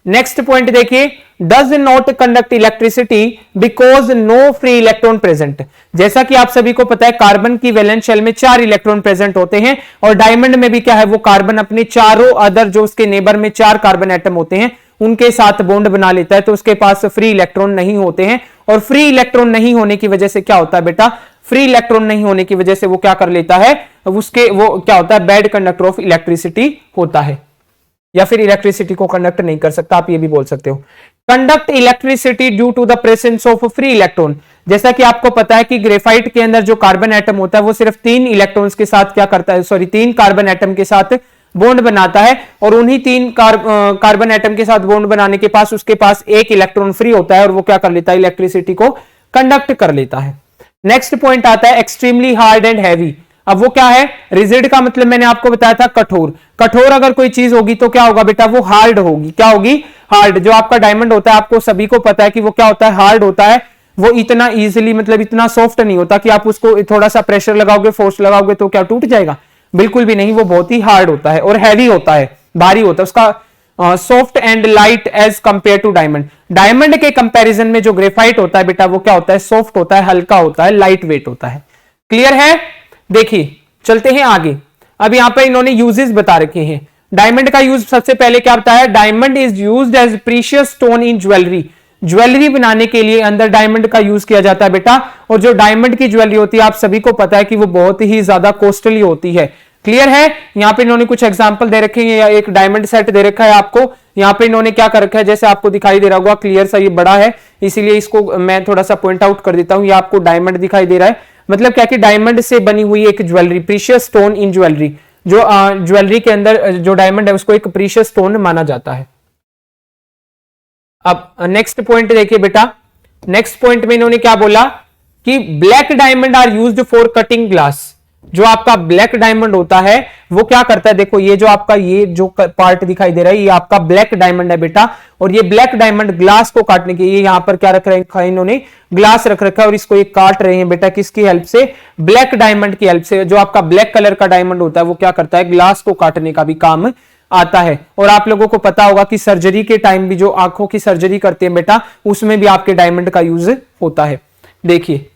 नेक्स्ट पॉइंट देखिए, does not conduct electricity because no free electron present. जैसा कि आप सभी को पता है कार्बन की वैलेंस शेल में 4 इलेक्ट्रॉन प्रेजेंट होते हैं, और डायमंड में भी क्या है, वो कार्बन अपने चारों अदर जो उसके नेबर में 4 कार्बन एटम होते हैं उनके साथ बॉन्ड बना लेता है, तो उसके पास फ्री इलेक्ट्रॉन नहीं होते हैं। और फ्री इलेक्ट्रॉन नहीं होने की वजह से क्या होता है बेटा, फ्री इलेक्ट्रॉन नहीं होने की वजह से वो क्या कर लेता है, उसके वो क्या होता है, बैड कंडक्टर ऑफ इलेक्ट्रिसिटी होता है, या फिर इलेक्ट्रिसिटी को कंडक्ट नहीं कर सकता, आप ये भी बोल सकते हो। Conduct electricity due to the presence of free electron. जैसा कि आपको पता है कि ग्रेफाइट के अंदर जो कार्बन एटम होता है वो सिर्फ 3 इलेक्ट्रॉन्स के साथ क्या करता है, सॉरी 3 कार्बन एटम के साथ बॉन्ड बनाता है, और उन्हीं 3 कार्बन एटम के साथ बॉन्ड बनाने के पास उसके पास एक इलेक्ट्रॉन फ्री होता है, और वो क्या कर लेता है, इलेक्ट्रिसिटी को कंडक्ट कर लेता है। नेक्स्ट पॉइंट आता है एक्सट्रीमली हार्ड एंड हैवी। अब वो क्या है, रिजिड का मतलब मैंने आपको बताया था कठोर। कठोर अगर कोई चीज होगी तो क्या होगा बेटा, वो हार्ड होगी। क्या होगी, हार्ड। जो आपका डायमंड होता है आपको सभी को पता है कि वो क्या होता है, हार्ड होता है। वो इतना इजीली मतलब इतना सॉफ्ट नहीं होता कि आप उसको थोड़ा सा प्रेशर लगाओगे, फोर्स लगाओगे तो क्या टूट जाएगा, बिल्कुल भी नहीं। वो बहुत ही हार्ड होता है और हैवी होता है, भारी होता है। उसका soft and light as compare to diamond. Diamond के कंपैरिजन में जो ग्रेफाइट होता है बेटा वो क्या होता है, सॉफ्ट होता है, हल्का होता है, लाइट वेट होता है। क्लियर है? देखिए चलते हैं आगे। अब यहाँ पर इन्होंने यूजेस बता रखे हैं। डायमंड का यूज सबसे पहले क्या बताया, diamond is used as precious stone in jewellery. Jewellery बनाने के लिए अंदर डायमंड का यूज किया जाता है बेटा। और जो डायमंड की ज्वेलरी होती है आप सभी को पता है कि वो बहुत ही ज्यादा कॉस्टली होती है। क्लियर है। यहाँ पे इन्होंने कुछ एग्जांपल दे रखे हैं, या एक डायमंड सेट दे रखा है आपको। यहाँ पे इन्होंने क्या कर रखा है, जैसे आपको दिखाई दे रहा होगा क्लियर सा, ये बड़ा है इसीलिए इसको मैं थोड़ा सा पॉइंट आउट कर देता हूं। ये आपको डायमंड दिखाई दे रहा है, मतलब क्या कि डायमंड से बनी हुई एक jewellery, precious stone in jewellery. जो ज्वेलरी के अंदर जो डायमंड है उसको एक प्रीशियस स्टोन माना जाता है। अब नेक्स्ट पॉइंट देखिए बेटा। नेक्स्ट पॉइंट में इन्होंने क्या बोला कि black diamond are used for cutting glass. जो आपका ब्लैक डायमंड होता है वो क्या करता है, देखो ये जो आपका ये जो पार्ट दिखाई दे रहा है ये आपका ब्लैक डायमंड है बेटा। और ये ब्लैक डायमंड ग्लास को काटने के लिए, यहां पर क्या रख रखा है इन्होंने, ग्लास रख रखा है और इसको ये काट रहे हैं बेटा, किसकी हेल्प से, ब्लैक डायमंड की हेल्प से। जो आपका ब्लैक कलर का डायमंड होता है वो क्या करता है, ग्लास को काटने का भी काम आता है। और आप लोगों को पता होगा कि सर्जरी के टाइम भी जो आंखों की सर्जरी करते हैं बेटा, उसमें भी आपके डायमंड का यूज होता है। देखिए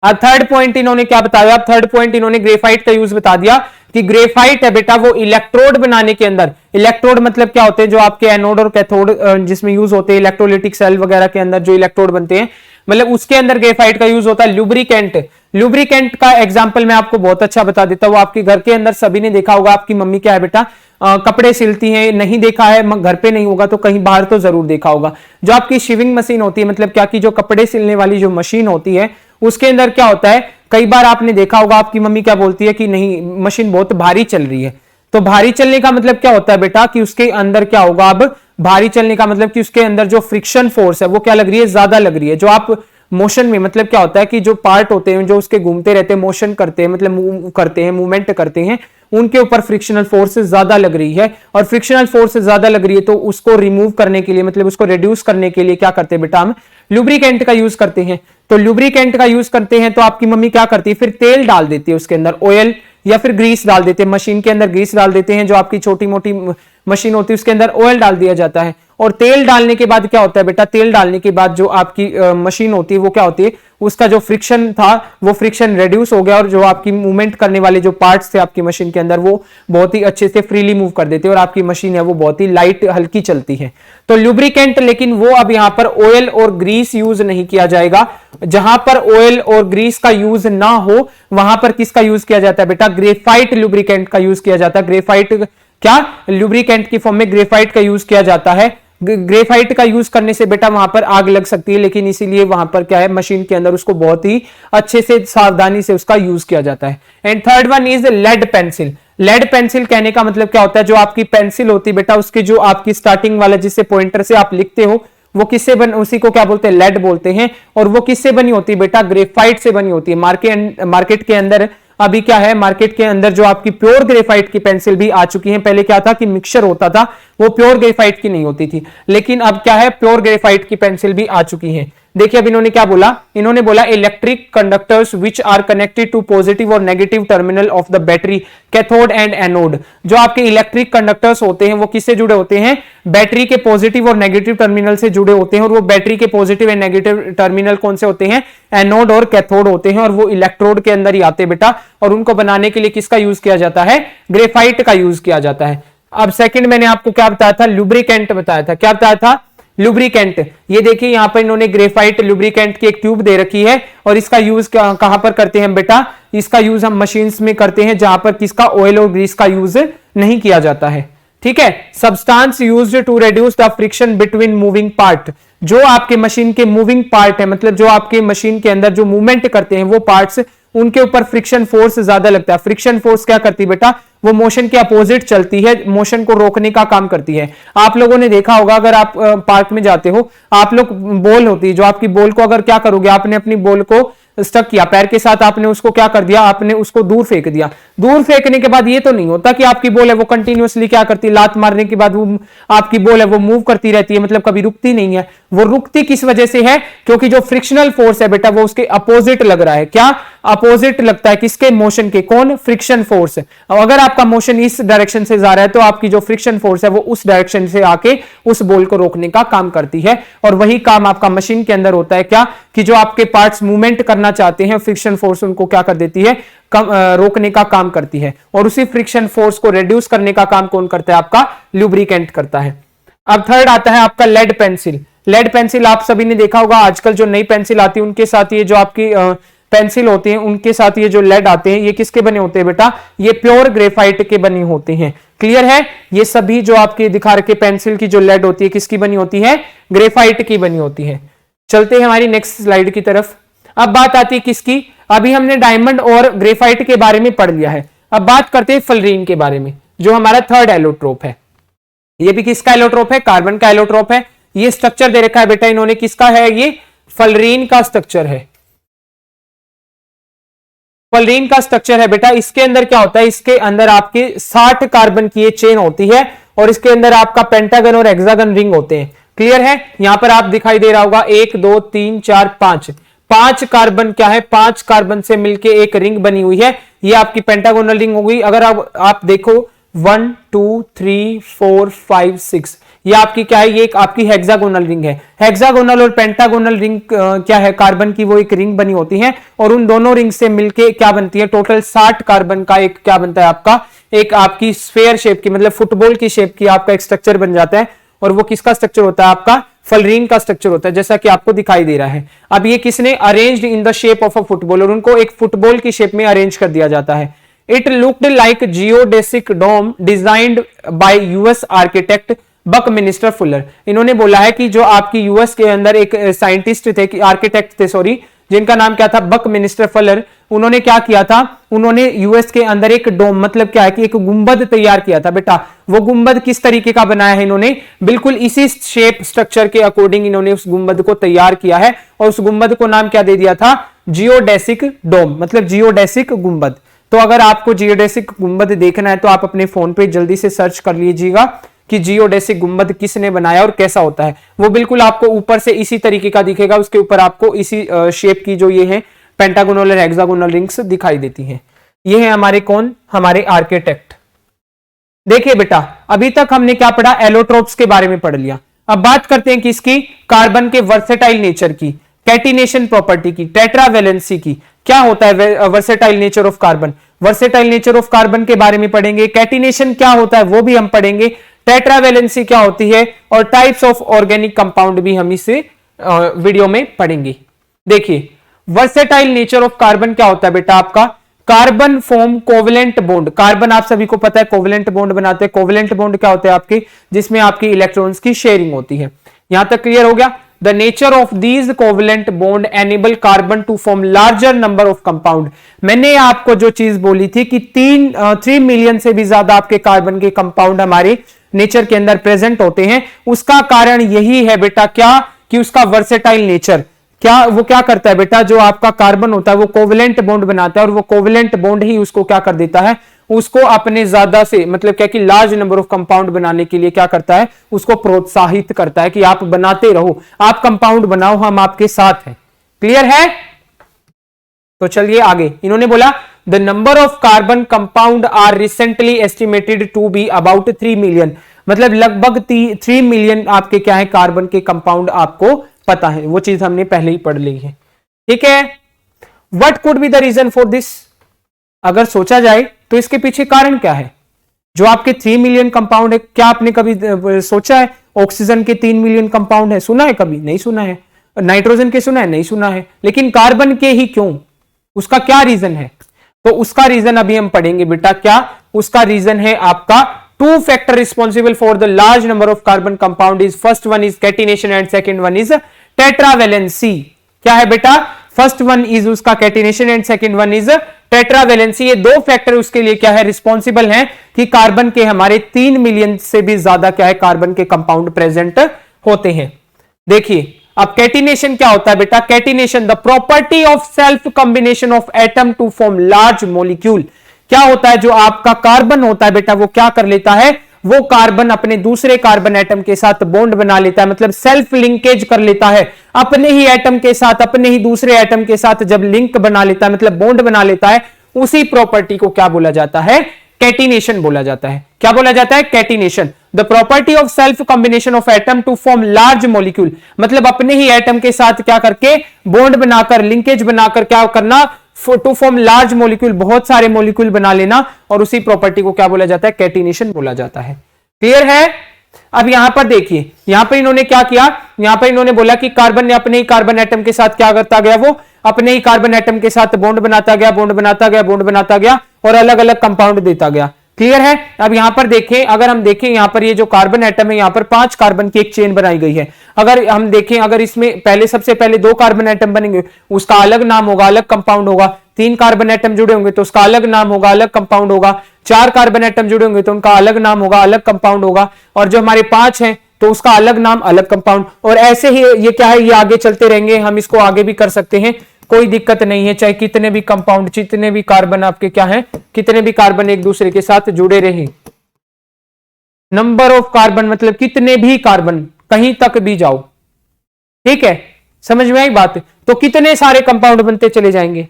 अब थर्ड पॉइंट इन्होंने क्या बताया, थर्ड पॉइंट इन्होंने ग्रेफाइट का यूज बता दिया कि ग्रेफाइट है बेटा वो इलेक्ट्रोड बनाने के अंदर, इलेक्ट्रोड मतलब क्या होते हैं, जो आपके एनोड और कैथोड जिसमें यूज होते हैं, इलेक्ट्रोलिटिक सेल वगैरह के अंदर जो इलेक्ट्रोड बनते हैं, मतलब उसके अंदर ग्रेफाइट का यूज होता है। लुब्रिकेंट, लुब्रिकेंट का एग्जांपल मैं आपको बहुत अच्छा बता देता हूं। आपके घर के अंदर सभी ने देखा होगा, आपकी मम्मी क्या है बेटा, कपड़े सिलती हैं, नहीं देखा है घर पे नहीं होगा तो कहीं बाहर तो जरूर देखा होगा। जो आपकी शिविंग मशीन होती है, मतलब क्या कि जो कपड़े सिलने वाली जो मशीन होती है उसके अंदर क्या होता है, कई बार आपने देखा होगा आपकी मम्मी क्या बोलती है कि नहीं मशीन बहुत भारी चल रही है। तो भारी चलने का मतलब क्या होता है बेटा कि उसके अंदर क्या होगा, अब भारी चलने का मतलब कि उसके अंदर जो फ्रिक्शन फोर्स है वो क्या लग रही है, ज्यादा लग रही है। जो आप मोशन में, मतलब क्या होता है कि जो पार्ट होते हैं जो उसके घूमते रहते हैं, मोशन करते हैं, मतलब मूव करते हैं, मूवमेंट करते हैं, उनके ऊपर फ्रिक्शनल फोर्स ज्यादा लग रही है। और फ्रिक्शनल फोर्स ज्यादा लग रही है तो उसको रिमूव करने के लिए, मतलब उसको रिड्यूस करने के लिए क्या करते हैं बेटा, हम लुब्रिकेंट का यूज करते हैं। तो लुब्रिकेंट का यूज करते हैं तो आपकी मम्मी क्या करती है, फिर तेल डाल देती है उसके अंदर, ऑयल या फिर ग्रीस डाल देते हैं, मशीन के अंदर ग्रीस डाल देते हैं। जो आपकी छोटी मोटी मशीन होती है उसके अंदर ऑयल डाल दिया जाता है। और तेल डालने के बाद क्या होता है बेटा, तेल डालने के बाद जो आपकी मशीन होती है वो क्या होती है, उसका जो फ्रिक्शन था वो फ्रिक्शन रिड्यूस हो गया और जो आपकी मूवमेंट करने वाले जो पार्ट्स थे आपकी मशीन के अंदर वो बहुत ही अच्छे से फ्रीली मूव कर देते हैं और आपकी मशीन है वो बहुत ही लाइट हल्की चलती है। तो लुब्रिकेंट, लेकिन वो अब यहां पर ऑयल और ग्रीस यूज नहीं किया जाएगा। जहां पर ऑयल और ग्रीस का यूज ना हो वहां पर किसका यूज किया जाता है बेटा, ग्रेफाइट लुब्रिकेंट का यूज किया जाता है। ग्रेफाइट क्या, लुब्रिकेंट की फॉर्म में ग्रेफाइट का यूज किया जाता है। ग्रेफाइट का यूज करने से बेटा वहां पर आग लग सकती है, लेकिन इसीलिए वहां पर क्या है, मशीन के अंदर उसको बहुत ही अच्छे से सावधानी से उसका यूज किया जाता है। And third one is lead pencil. Lead pencil कहने का मतलब क्या होता है, जो आपकी पेंसिल होती है बेटा उसके जो आपकी स्टार्टिंग वाला जिससे पॉइंटर से आप लिखते हो वो किससे बन, उसी को क्या बोलते हैं, लेड बोलते हैं। और वो किससे बनी होती है बेटा, ग्रेफाइट से बनी होती है। मार्केट के अंदर अभी क्या है, मार्केट के अंदर जो आपकी प्योर ग्रेफाइट की पेंसिल भी आ चुकी है। पहले क्या था कि मिक्सचर होता था, वो प्योर ग्रेफाइट की नहीं होती थी, लेकिन अब क्या है, प्योर ग्रेफाइट की पेंसिल भी आ चुकी है। देखिए अब इन्होंने क्या बोला, इन्होंने बोला electric conductors which are connected to positive और negative terminal of the battery cathode and anode. जो आपके इलेक्ट्रिक कंडक्टर्स होते हैं वो किससे जुड़े होते हैं, बैटरी के पॉजिटिव और नेगेटिव टर्मिनल से जुड़े होते हैं। और वो बैटरी के पॉजिटिव एंड नेगेटिव टर्मिनल कौन से होते हैं, एनोड और कैथोड होते हैं। और वो इलेक्ट्रोड के अंदर ही आते बेटा, और उनको बनाने के लिए किसका यूज किया जाता है, ग्रेफाइट का यूज किया जाता है। अब सेकंड मैंने आपको क्या बताया था, लुब्रिकेंट बताया था। क्या बताया था, लुब्रिकेंट। ये देखिए यहां पर इन्होंने ग्रेफाइट लुब्रिकेंट की एक ट्यूब दे रखी है और इसका यूज कहां पर करते हैं बेटा, इसका यूज हम मशीन्स में करते हैं जहां पर किसका, ऑयल और ग्रीस का यूज नहीं किया जाता है। ठीक है। Substance used to reduce the friction between moving part. जो आपके मशीन के मूविंग पार्ट है, मतलब जो आपके मशीन के अंदर जो मूवमेंट करते हैं वो पार्ट्स, उनके ऊपर फ्रिक्शन फोर्स ज्यादा लगता है। फ्रिक्शन फोर्स क्या करती है बेटा, वो मोशन के अपोजिट चलती है, मोशन को रोकने का काम करती है। आप लोगों ने देखा होगा, अगर आप पार्क में जाते हो, आप लोग बॉल होती है जो आपकी बॉल को अगर क्या करोगे, आपने अपनी बॉल को स्टक किया पैर के साथ, आपने उसको क्या कर दिया, आपने उसको दूर फेंक दिया। दूर फेंकने के बाद ये तो नहीं होता कि आपकी बॉल है वो कंटिन्यूअसली क्या करती है, लात मारने के बाद वो आपकी बॉल है वो मूव करती रहती है, मतलब कभी रुकती नहीं है। वो रुकती किस वजह से है, क्योंकि जो फ्रिक्शनल फोर्स है बेटा वो उसके अपोजिट लग रहा है। क्या अपोजिट लगता है, किसके, मोशन के, कौन, फ्रिक्शन फोर्स। अगर आपका मोशन इस डायरेक्शन से जा रहा है तो आपकी जो फ्रिक्शन फोर्स है वो उस डायरेक्शन से आके उस बॉल को रोकने का काम करती है। और वही काम आपका मशीन के अंदर होता है, क्या कि जो आपके पार्ट्स मूवमेंट करना रोकना चाहते हैं, फ्रिक्शन फोर्स उनको क्या कर देती है, रोकने का काम करती है। और उसी फ्रिक्शन फोर्स को रिड्यूस करने का काम कौन करता है, आपका लुब्रिकेंट करता है। अब थर्ड आता है आपका लेड पेंसिल। लेड पेंसिल आप सभी ने देखा होगा, आजकल जो नई पेंसिल आती है उनके साथ ये जो आपकी पेंसिल होती है उनके साथ ये जो लेड आते हैं, ये किसके बने होते हैं बेटा, ये प्योर ग्रेफाइट के बने होते हैं। क्लियर है, ये सभी जो आपके दिखा रखे पेंसिल की जो लेड होती है किसकी बनी होती है, ग्रेफाइट की बनी होती है। चलते हैं हमारी नेक्स्ट स्लाइड की तरफ। अब बात आती है किसकी, अभी हमने डायमंड और ग्रेफाइट के बारे में पढ़ लिया है, अब बात करते हैं फलरीन के बारे में, जो हमारा थर्ड एलोट्रोप है। ये भी किसका एलोट्रोप है, कार्बन का एलोट्रोप है। ये स्ट्रक्चर दे रखा है बेटा इन्होंने, किसका है, ये फलरीन का स्ट्रक्चर है। फलरीन का स्ट्रक्चर है बेटा। इसके अंदर क्या होता है, इसके अंदर आपके 60 कार्बन की ये चेन होती है और इसके अंदर आपका पेंटागन और हेक्सागन रिंग होते हैं। क्लियर है, यहां पर आप दिखाई दे रहा होगा 1 2 3 4 5 5 कार्बन क्या है, 5 कार्बन से मिलके एक रिंग बनी हुई है, ये आपकी पेंटागोनल रिंग हो गई। अगर आप देखो 1 2 3 4 5 6, ये आपकी क्या है, ये एक आपकी हेक्सागोनल रिंग है। हेक्सागोनल और पेंटागोनल रिंग क्या है, कार्बन की वो एक रिंग बनी होती है और उन दोनों रिंग से मिलके क्या बनती है, टोटल 60 कार्बन का एक क्या बनता है आपका, एक आपकी स्फेयर शेप की, मतलब फुटबॉल की शेप की आपका एक स्ट्रक्चर बन जाता है। और वो किसका स्ट्रक्चर होता है, आपका फलरीन का स्ट्रक्चर होता है, जैसा कि आपको दिखाई दे रहा है। अब ये किसने arranged in the shape of a football, और उनको एक फुटबॉल की शेप में अरेंज कर दिया जाता है। It looked like geodesic dome designed by US architect Buckminster Fuller. इन्होंने बोला है कि जो आपकी यूएस के अंदर एक साइंटिस्ट थे, आर्किटेक्ट थे सॉरी, जिनका नाम क्या था, बकमिनिस्टर फुलर। उन्होंने क्या किया था, उन्होंने यूएस के अंदर एक डोम, मतलब क्या है कि एक गुंबद तैयार किया था बेटा। वो गुंबद किस तरीके का बनाया है, इन्होंने बिल्कुल इसी शेप स्ट्रक्चर के अकॉर्डिंग इन्होंने उस गुंबद को तैयार किया है और उस गुंबद को नाम क्या दे दिया था, जियोडेसिक डोम, मतलब जियोडेसिक गुंबद। तो अगर आपको जियोडेसिक गुंबद देखना है तो आप अपने फोन पे जल्दी से सर्च कर लीजिएगा कि जियोडेसिक गुंबद किसने बनाया और कैसा होता है। वो बिल्कुल आपको ऊपर से इसी तरीके का दिखेगा, उसके ऊपर आपको इसी शेप की जो ये है पेंटागोनल और हेक्सागोनल रिंग्स दिखाई देती हैं। ये है हमारे कौन, हमारे आर्किटेक्ट। देखिए बेटा, अभी तक हमने क्या पढ़ा, एलोट्रोप्स के बारे में पढ़ लिया। अब बात करते हैं किसकी, कार्बन के वर्सेटाइल नेचर की, कैटिनेशन प्रॉपर्टी की, टेट्रावैलेंसी की। क्या होता है versatile nature of carbon, versatile nature of carbon के बारे में पढ़ेंगे। कैटिनेशन क्या होता है वो भी हम पढ़ेंगे। टेट्रावैलेंसी क्या होती है और टाइप्स ऑफ ऑर्गेनिक कंपाउंड भी हम इसे वीडियो में पढ़ेंगे। देखिए वर्सेटाइल नेचर ऑफ कार्बन क्या होता है बेटा, आपका carbon form covalent bond. Carbon आप सभी को पता है कोवेलेंट बॉन्ड बनाते हैं। कोवेलेंट बॉन्ड क्या होते हैं आपके, जिसमें आपकी इलेक्ट्रॉन्स की शेयरिंग होती है। यहां तक क्लियर हो गया। The nature of these covalent bond enable carbon to form larger number of compound. मैंने आपको जो चीज बोली थी कि 3 मिलियन से भी ज्यादा आपके कार्बन के कंपाउंड हमारे नेचर के अंदर प्रेजेंट होते हैं, उसका कारण यही है बेटा क्या, कि उसका वर्सेटाइल नेचर। क्या वो क्या करता है बेटा, जो आपका कार्बन होता है वो कोवेलेंट बॉन्ड बनाता है और वो कोवेलेंट बॉन्ड ही उसको क्या कर देता है, उसको अपने ज्यादा से मतलब क्या कि लार्ज नंबर ऑफ कंपाउंड बनाने के लिए क्या करता है, उसको प्रोत्साहित करता है कि आप बनाते रहो, आप कंपाउंड बनाओ, हम आपके साथ हैं। क्लियर है। तो चलिए आगे। इन्होंने बोला the number of carbon compound are recently estimated to be about 3 million, मतलब लगभग 3 मिलियन आपके क्या है कार्बन के कंपाउंड आपको पता है, वो चीज हमने पहले ही पढ़ ली है। ठीक है। What could be the reason for this, अगर सोचा जाए तो इसके पीछे कारण क्या है। जो आपके 3 मिलियन कंपाउंड है, क्या आपने कभी सोचा है ऑक्सीजन के 3 मिलियन कंपाउंड है, सुना है कभी, नहीं सुना है। नाइट्रोजन के सुना है, नहीं सुना है। लेकिन कार्बन के ही क्यों, उसका क्या रीजन है, तो उसका रीजन अभी हम पढ़ेंगे बेटा। क्या उसका रीजन है आपका, 2 factor responsible for the large number of carbon compound is, first one is catenation and second one is tetravalency. क्या है बेटा, फर्स्ट वन इज उसका catenation and second one is tetravalency. ये 2 फैक्टर उसके लिए क्या है रिस्पॉन्सिबल हैं कि कार्बन के हमारे 3 मिलियन से भी ज्यादा क्या है कार्बन के कंपाउंड प्रेजेंट होते हैं। देखिए अब कैटिनेशन क्या होता है बेटा, catenation the property of self combination of atom to form large molecule. क्या होता है, जो आपका कार्बन होता है बेटा वो क्या कर लेता है, वो कार्बन अपने दूसरे कार्बन एटम के साथ बॉन्ड बना लेता है, मतलब सेल्फ लिंकेज कर लेता है अपने ही एटम के साथ, अपने ही दूसरे एटम के साथ जब लिंक बना लेता है, मतलब बॉन्ड बना लेता है, उसी प्रॉपर्टी को क्या बोला जाता है, कैटिनेशन बोला जाता है। क्या बोला जाता है, catenation. The property of self combination of atom to form large molecule, मतलब अपने ही एटम के साथ क्या करके बॉन्ड बनाकर, लिंकेज बनाकर क्या करना, टू फॉर्म लार्ज मॉलिक्यूल, बहुत सारे मॉलिक्यूल बना लेना, और उसी प्रॉपर्टी को क्या बोला जाता है, कैटिनेशन बोला जाता है। क्लियर है। अब यहां पर देखिए, यहां पर इन्होंने क्या किया, यहां पर इन्होंने बोला कि कार्बन ने अपने ही कार्बन एटम के साथ क्या करता गया, वो अपने ही कार्बन एटम के साथ बॉन्ड बनाता गया, बॉन्ड बनाता गया, बॉन्ड बनाता गया, और अलग अलग कंपाउंड देता गया। क्लियर है। अब यहां पर देखें, अगर हम देखें यहां पर ये जो कार्बन एटम है, यहां पर 5 कार्बन की एक चेन बनाई गई है। अगर हम देखें, अगर इसमें पहले सबसे पहले 2 कार्बन एटम बनेंगे, उसका अलग नाम होगा, अलग कंपाउंड होगा। 3 कार्बन एटम जुड़े होंगे तो उसका अलग नाम होगा, अलग कंपाउंड होगा। 4 कार्बन एटम जुड़े होंगे तो उनका अलग नाम होगा, अलग कंपाउंड होगा। और जो हमारे 5 हैं तो उसका अलग नाम, अलग कंपाउंड। और ऐसे ही ये क्या है, ये आगे चलते रहेंगे, हम इसको आगे भी कर सकते हैं, कोई दिक्कत नहीं है, चाहे कितने भी कंपाउंड, जितने भी कार्बन आपके क्या हैं, कितने भी कार्बन एक दूसरे के साथ जुड़े रहे। नंबर ऑफ कार्बन मतलब कितने भी कार्बन, कहीं तक भी जाओ, ठीक है, समझ में आई बात। तो कितने सारे कंपाउंड बनते चले जाएंगे।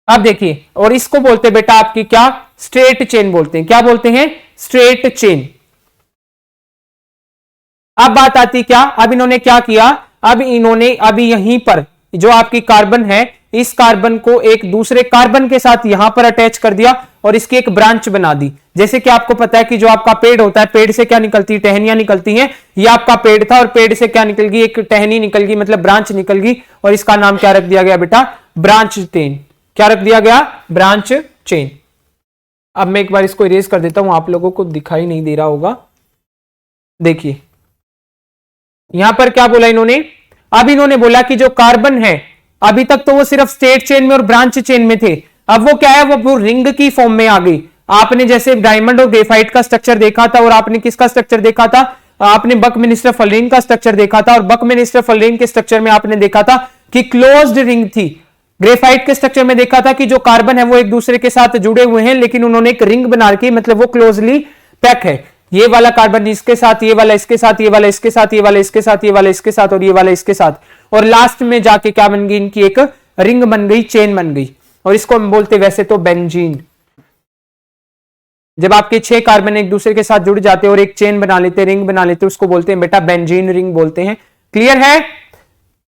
अब देखिए, और इसको बोलते बेटा आपकी क्या, स्ट्रेट चेन बोलते हैं। क्या बोलते हैं, स्ट्रेट चेन। अब बात आती क्या, अब इन्होंने क्या किया, अब इन्होंने अभी यहीं पर जो आपकी कार्बन है, इस कार्बन को एक दूसरे कार्बन के साथ यहां पर अटैच कर दिया और इसकी एक ब्रांच बना दी। जैसे कि आपको पता है कि जो आपका पेड़ होता है, पेड़ से क्या निकलती है, टहनियां निकलती हैं। ये आपका पेड़ था और पेड़ से क्या निकल गई, एक टहनी निकल गई, मतलब ब्रांच निकल गई, और इसका नाम क्या रख दिया गया बेटा, ब्रांच चेन। क्या रख दिया गया, ब्रांच चेन। अब मैं एक बार इसको इरेज कर देता हूं, आप लोगों को दिखाई नहीं दे रहा होगा। देखिए यहां पर क्या बोला इन्होंने, अब इन्होंने बोला कि जो कार्बन है, अभी तक तो वो सिर्फ स्टेट चेन में और ब्रांच चेन में थे, अब वो क्या है, वो रिंग की फॉर्म में आ गई। आपने जैसे डायमंड और ग्रेफाइट का स्ट्रक्चर देखा था, और आपने किसका स्ट्रक्चर देखा था, आपने बकमिनिस्टर फलरीन का स्ट्रक्चर देखा था, और बकमिनिस्टर फलरीन के स्ट्रक्चर में आपने देखा था कि क्लोज्ड रिंग थी। ग्रेफाइट के स्ट्रक्चर में देखा था कि जो कार्बन है वो एक दूसरे के साथ जुड़े हुए हैं, लेकिन उन्होंने एक रिंग बना रखी, मतलब वो क्लोजली पैक है। ये वाला कार्बन इसके साथ, ये वाला इसके साथ, ये वाला इसके साथ, ये वाला इसके साथ, ये वाला इसके साथ, और ये वाला इसके साथ, और लास्ट में जाके क्या बन गई, इनकी एक रिंग बन गई, चेन बन गई। और इसको हम बोलते वैसे तो बेंजीन। जब आपके 6 कार्बन एक दूसरे के साथ जुड़ जाते और एक चेन बना लेते, रिंग बना लेते, उसको बोलते हैं बेटा बेंजीन रिंग बोलते हैं। क्लियर है।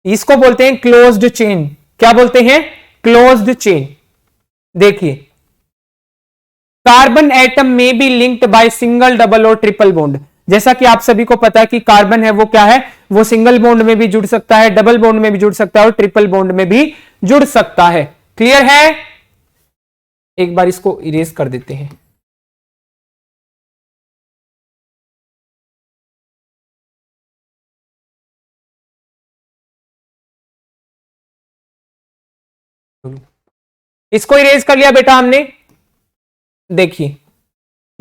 इसको बोलते हैं क्लोज्ड चेन। क्या बोलते हैं, क्लोज्ड चेन। देखिए कार्बन एटम में be linked by single, double और ट्रिपल बॉन्ड। जैसा कि आप सभी को पता है कि कार्बन है वो क्या है, वो सिंगल बॉन्ड में भी जुड़ सकता है, डबल बॉन्ड में भी जुड़ सकता है, और ट्रिपल बॉन्ड में भी जुड़ सकता है। क्लियर है। एक बार इसको इरेज कर देते हैं। इसको इरेज कर लिया बेटा हमने। देखिए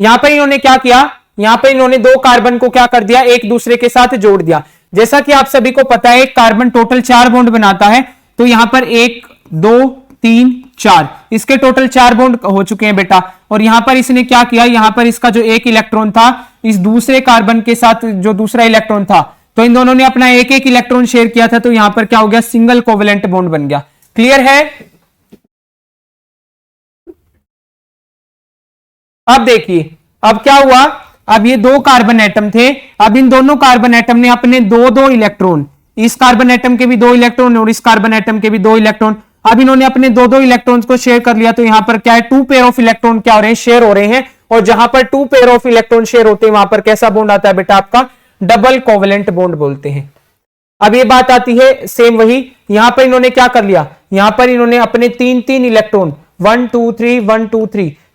यहां पर इन्होंने क्या किया, यहां पर इन्होंने 2 कार्बन को क्या कर दिया, एक दूसरे के साथ जोड़ दिया। जैसा कि आप सभी को पता है एक कार्बन टोटल 4 बॉन्ड बनाता है, तो यहां पर 1 2 3 4, इसके टोटल 4 बॉन्ड हो चुके हैं बेटा। और यहां पर इसने क्या किया, यहां पर इसका जो एक इलेक्ट्रॉन था इस दूसरे कार्बन के साथ जो दूसरा इलेक्ट्रॉन था, तो इन दोनों ने अपना एक एक इलेक्ट्रॉन शेयर किया था, तो यहां पर क्या हो गया, सिंगल कोवेलेंट बॉन्ड बन गया। क्लियर है। अब देखिए अब क्या हुआ, अब ये 2 कार्बन एटम थे, अब इन दोनों कार्बन एटम ने अपने 2 इलेक्ट्रॉन, इस कार्बन एटम के भी 2 इलेक्ट्रॉन और इस कार्बन एटम के भी 2 इलेक्ट्रॉन, अब इन्होंने अपने 2 इलेक्ट्रॉन्स को शेयर कर लिया। तो यहां पर क्या है, 2 पेयर ऑफ इलेक्ट्रॉन क्या हो रहे हैं, शेयर हो रहे हैं। और जहां पर 2 पेयर ऑफ इलेक्ट्रॉन शेयर होते हैं वहां पर कैसा बॉन्ड आता है बेटा, आपका डबल कोवेलेंट बॉन्ड बोलते हैं। अब ये बात आती है सेम वही, यहां पर इन्होंने क्या कर लिया, यहां पर इन्होंने अपने 3 इलेक्ट्रॉन 1 2 3 1 2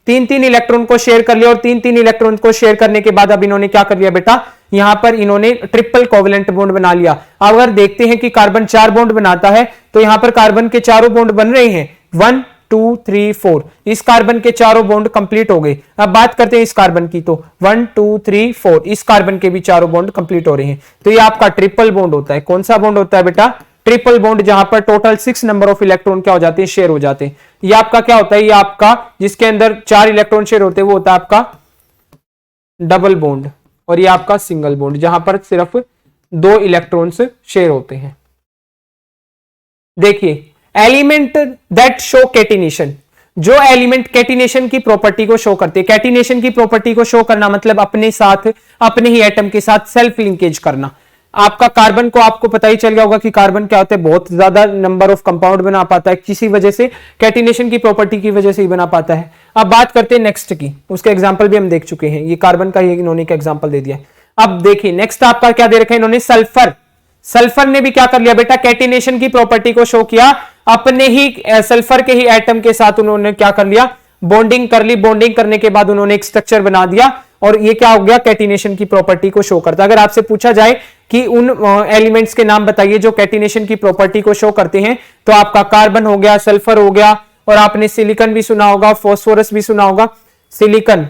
3 3 इलेक्ट्रॉन को शेयर कर लिया, और 3 इलेक्ट्रॉन को शेयर करने के बाद अब इन्होंने क्या कर लिया बेटा, यहां पर इन्होंने ट्रिपल कोवेलेंट बॉन्ड बना लिया। अगर देखते हैं कि कार्बन 4 बॉन्ड बनाता है, तो यहां पर कार्बन के चारों बॉन्ड बन रहे हैं, 1 2 3 4, इस कार्बन के चारों बॉन्ड कंप्लीट हो गए। अब बात करते हैं इस कार्बन की, तो 1 2 3 4, इस कार्बन के भी चारों बॉन्ड कंप्लीट हो रहे हैं। तो ये आपका ट्रिपल बॉन्ड होता है। कौन सा बॉन्ड होता है बेटा, ट्रिपल बॉन्ड, जहां पर टोटल 6 नंबर ऑफ इलेक्ट्रॉन क्या हो जाते हैं, शेयर हो जाते हैं। ये आपका क्या होता है, ये आपका जिसके अंदर 4 इलेक्ट्रॉन शेयर होते हैं वो होता है आपका डबल बॉन्ड, और ये आपका सिंगल बॉन्ड जहां पर सिर्फ 2 इलेक्ट्रॉन्स शेयर होते हैं। देखिए एलिमेंट दैट शो कैटिनेशन, जो एलिमेंट कैटिनेशन की प्रॉपर्टी को शो करते हैं। कैटिनेशन की प्रॉपर्टी को शो करना मतलब अपने साथ, अपने ही एटम के साथ सेल्फ लिंकेज करना। आपका कार्बन को आपको पता ही चल गया होगा कि कार्बन क्या होता है, बहुत ज्यादा नंबर ऑफ कंपाउंड बना पाता है, किसी वजह से कैटिनेशन की प्रॉपर्टी की वजह से ही बना पाता है। अब बात करते हैं नेक्स्ट की, उसके एग्जांपल भी हम देख चुके हैं, ये कार्बन का ही इन्होंने एक एग्जांपल दे दिया। अब देखिए नेक्स्ट आपका क्या दे रखा है इन्होंने, सल्फर। सल्फर ने भी क्या कर लिया बेटा, कैटिनेशन की प्रॉपर्टी को शो किया, अपने ही सल्फर के ही एटम के साथ उन्होंने क्या कर लिया, बॉन्डिंग कर ली। बॉन्डिंग करने के बाद उन्होंने एक स्ट्रक्चर बना दिया और ये क्या हो गया, कैटिनेशन की प्रॉपर्टी को शो करता है। अगर आपसे पूछा जाए कि उन एलिमेंट्स के नाम बताइए जो कैटिनेशन की प्रॉपर्टी को शो करते हैं, तो आपका कार्बन हो गया, सल्फर हो गया, और आपने सिलिकॉन भी सुना होगा, फॉस्फोरस भी सुना होगा। सिलिकॉन,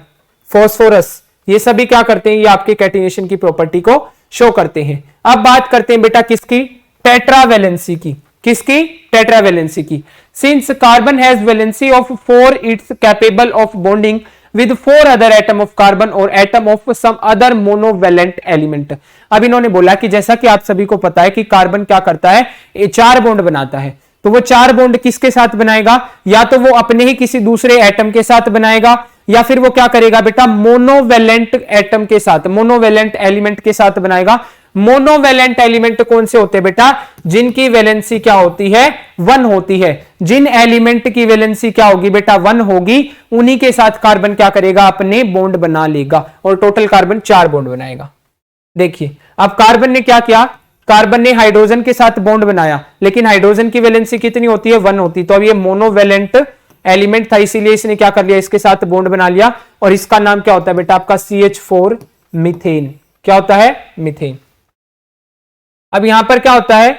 फॉस्फोरस, ये सभी क्या करते हैं, ये आपके कैटिनेशन की प्रॉपर्टी को शो करते हैं। अब बात करते हैं बेटा किसकी, टेट्रावैलेंसी की। किसकी, टेट्रावैलेंसी की। Since carbon has valency of 4, it's capable of bonding with 4 other atom of carbon or atom of some other monovalent element। अब इन्होंने बोला कि जैसा कि आप सभी को पता है कि कार्बन क्या करता है, ये 4 बॉन्ड बनाता है। तो वो 4 बॉन्ड किसके साथ बनाएगा, या तो वो अपने ही किसी दूसरे एटम के साथ बनाएगा, या फिर वो क्या करेगा बेटा, मोनोवेलेंट एटम के साथ, मोनोवेलेंट एलिमेंट के साथ बनाएगा। मोनोवेलेंट एलिमेंट कौन से होते हैं बेटा, जिनकी वैलेंसी क्या होती है, 1 होती है। जिन एलिमेंट की वैलेंसी क्या होगी बेटा, 1 होगी, उन्हीं के साथ कार्बन क्या करेगा, अपने बॉन्ड बना लेगा और टोटल कार्बन 4 बॉन्ड बनाएगा। देखिए अब कार्बन ने क्या किया, कार्बन ने हाइड्रोजन के साथ बॉन्ड बनाया, लेकिन हाइड्रोजन की वैलेंसी कितनी होती है, 1 होती। तो अब ये मोनोवेलेंट एलिमेंट था, इसीलिए इसने क्या कर लिया, इसके साथ बॉन्ड बना लिया, और इसका नाम क्या होता है बेटा आपका, CH4 मीथेन। क्या होता है, मीथेन। अब यहां पर क्या होता है,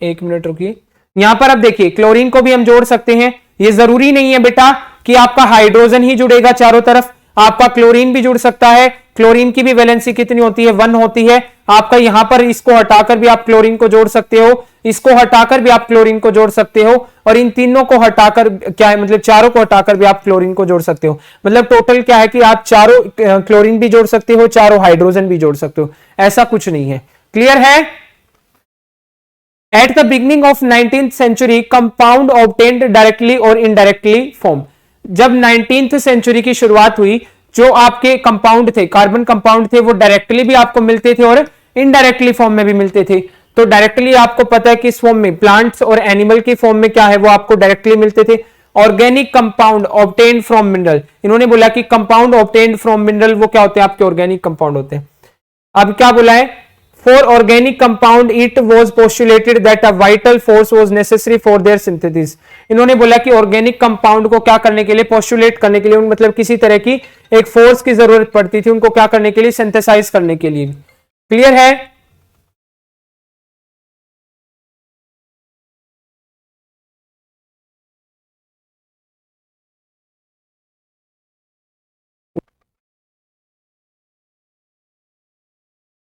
एक मिनट रुकिए, यहां पर अब देखिए क्लोरीन को भी हम जोड़ सकते हैं। ये जरूरी नहीं है बेटा कि आपका हाइड्रोजन ही जुड़ेगा चारों तरफ, आपका क्लोरीन भी जुड़ सकता है। क्लोरीन की भी वैलेंसी कितनी होती है, 1 होती है। आपका यहां पर इसको हटाकर भी आप क्लोरीन को जोड़ सकते हो, इसको हटाकर भी आप क्लोरीन को जोड़ सकते हो, और इन तीनों को हटाकर क्या है, मतलब चारों को हटाकर भी आप क्लोरीन को जोड़ सकते हो। मतलब टोटल क्या है कि आप चारों क्लोरीन भी जोड़ सकते हो, चारों हाइड्रोजन भी जोड़ सकते हो, ऐसा कुछ नहीं है। क्लियर है। At the beginning of 19th century, compound obtained directly or indirectly form। जब 19th सेंचुरी की शुरुआत हुई, जो आपके कंपाउंड थे, कार्बन कंपाउंड थे, वो डायरेक्टली भी आपको मिलते थे और इनडायरेक्टली फॉर्म में भी मिलते थे। तो डायरेक्टली आपको पता है किस फॉर्म में, प्लांट्स और एनिमल की फॉर्म में क्या है, वो आपको डायरेक्टली मिलते थे। Organic compound obtained from mineral, इन्होंने बोला कि कंपाउंड ऑब्टेन्ड फ्रॉम मिनरल वो क्या होते हैं, आपके ऑर्गेनिक कंपाउंड होते हैं। अब क्या बोला है, For organic compound, it was postulated that a vital force was necessary for their synthesis। इन्होंने बोला कि ऑर्गेनिक कंपाउंड को क्या करने के लिए, पोस्टुलेट करने के लिए, मतलब किसी तरह की एक फोर्स की जरूरत पड़ती थी उनको क्या करने के लिए, सिंथेसाइज करने के लिए। क्लियर है।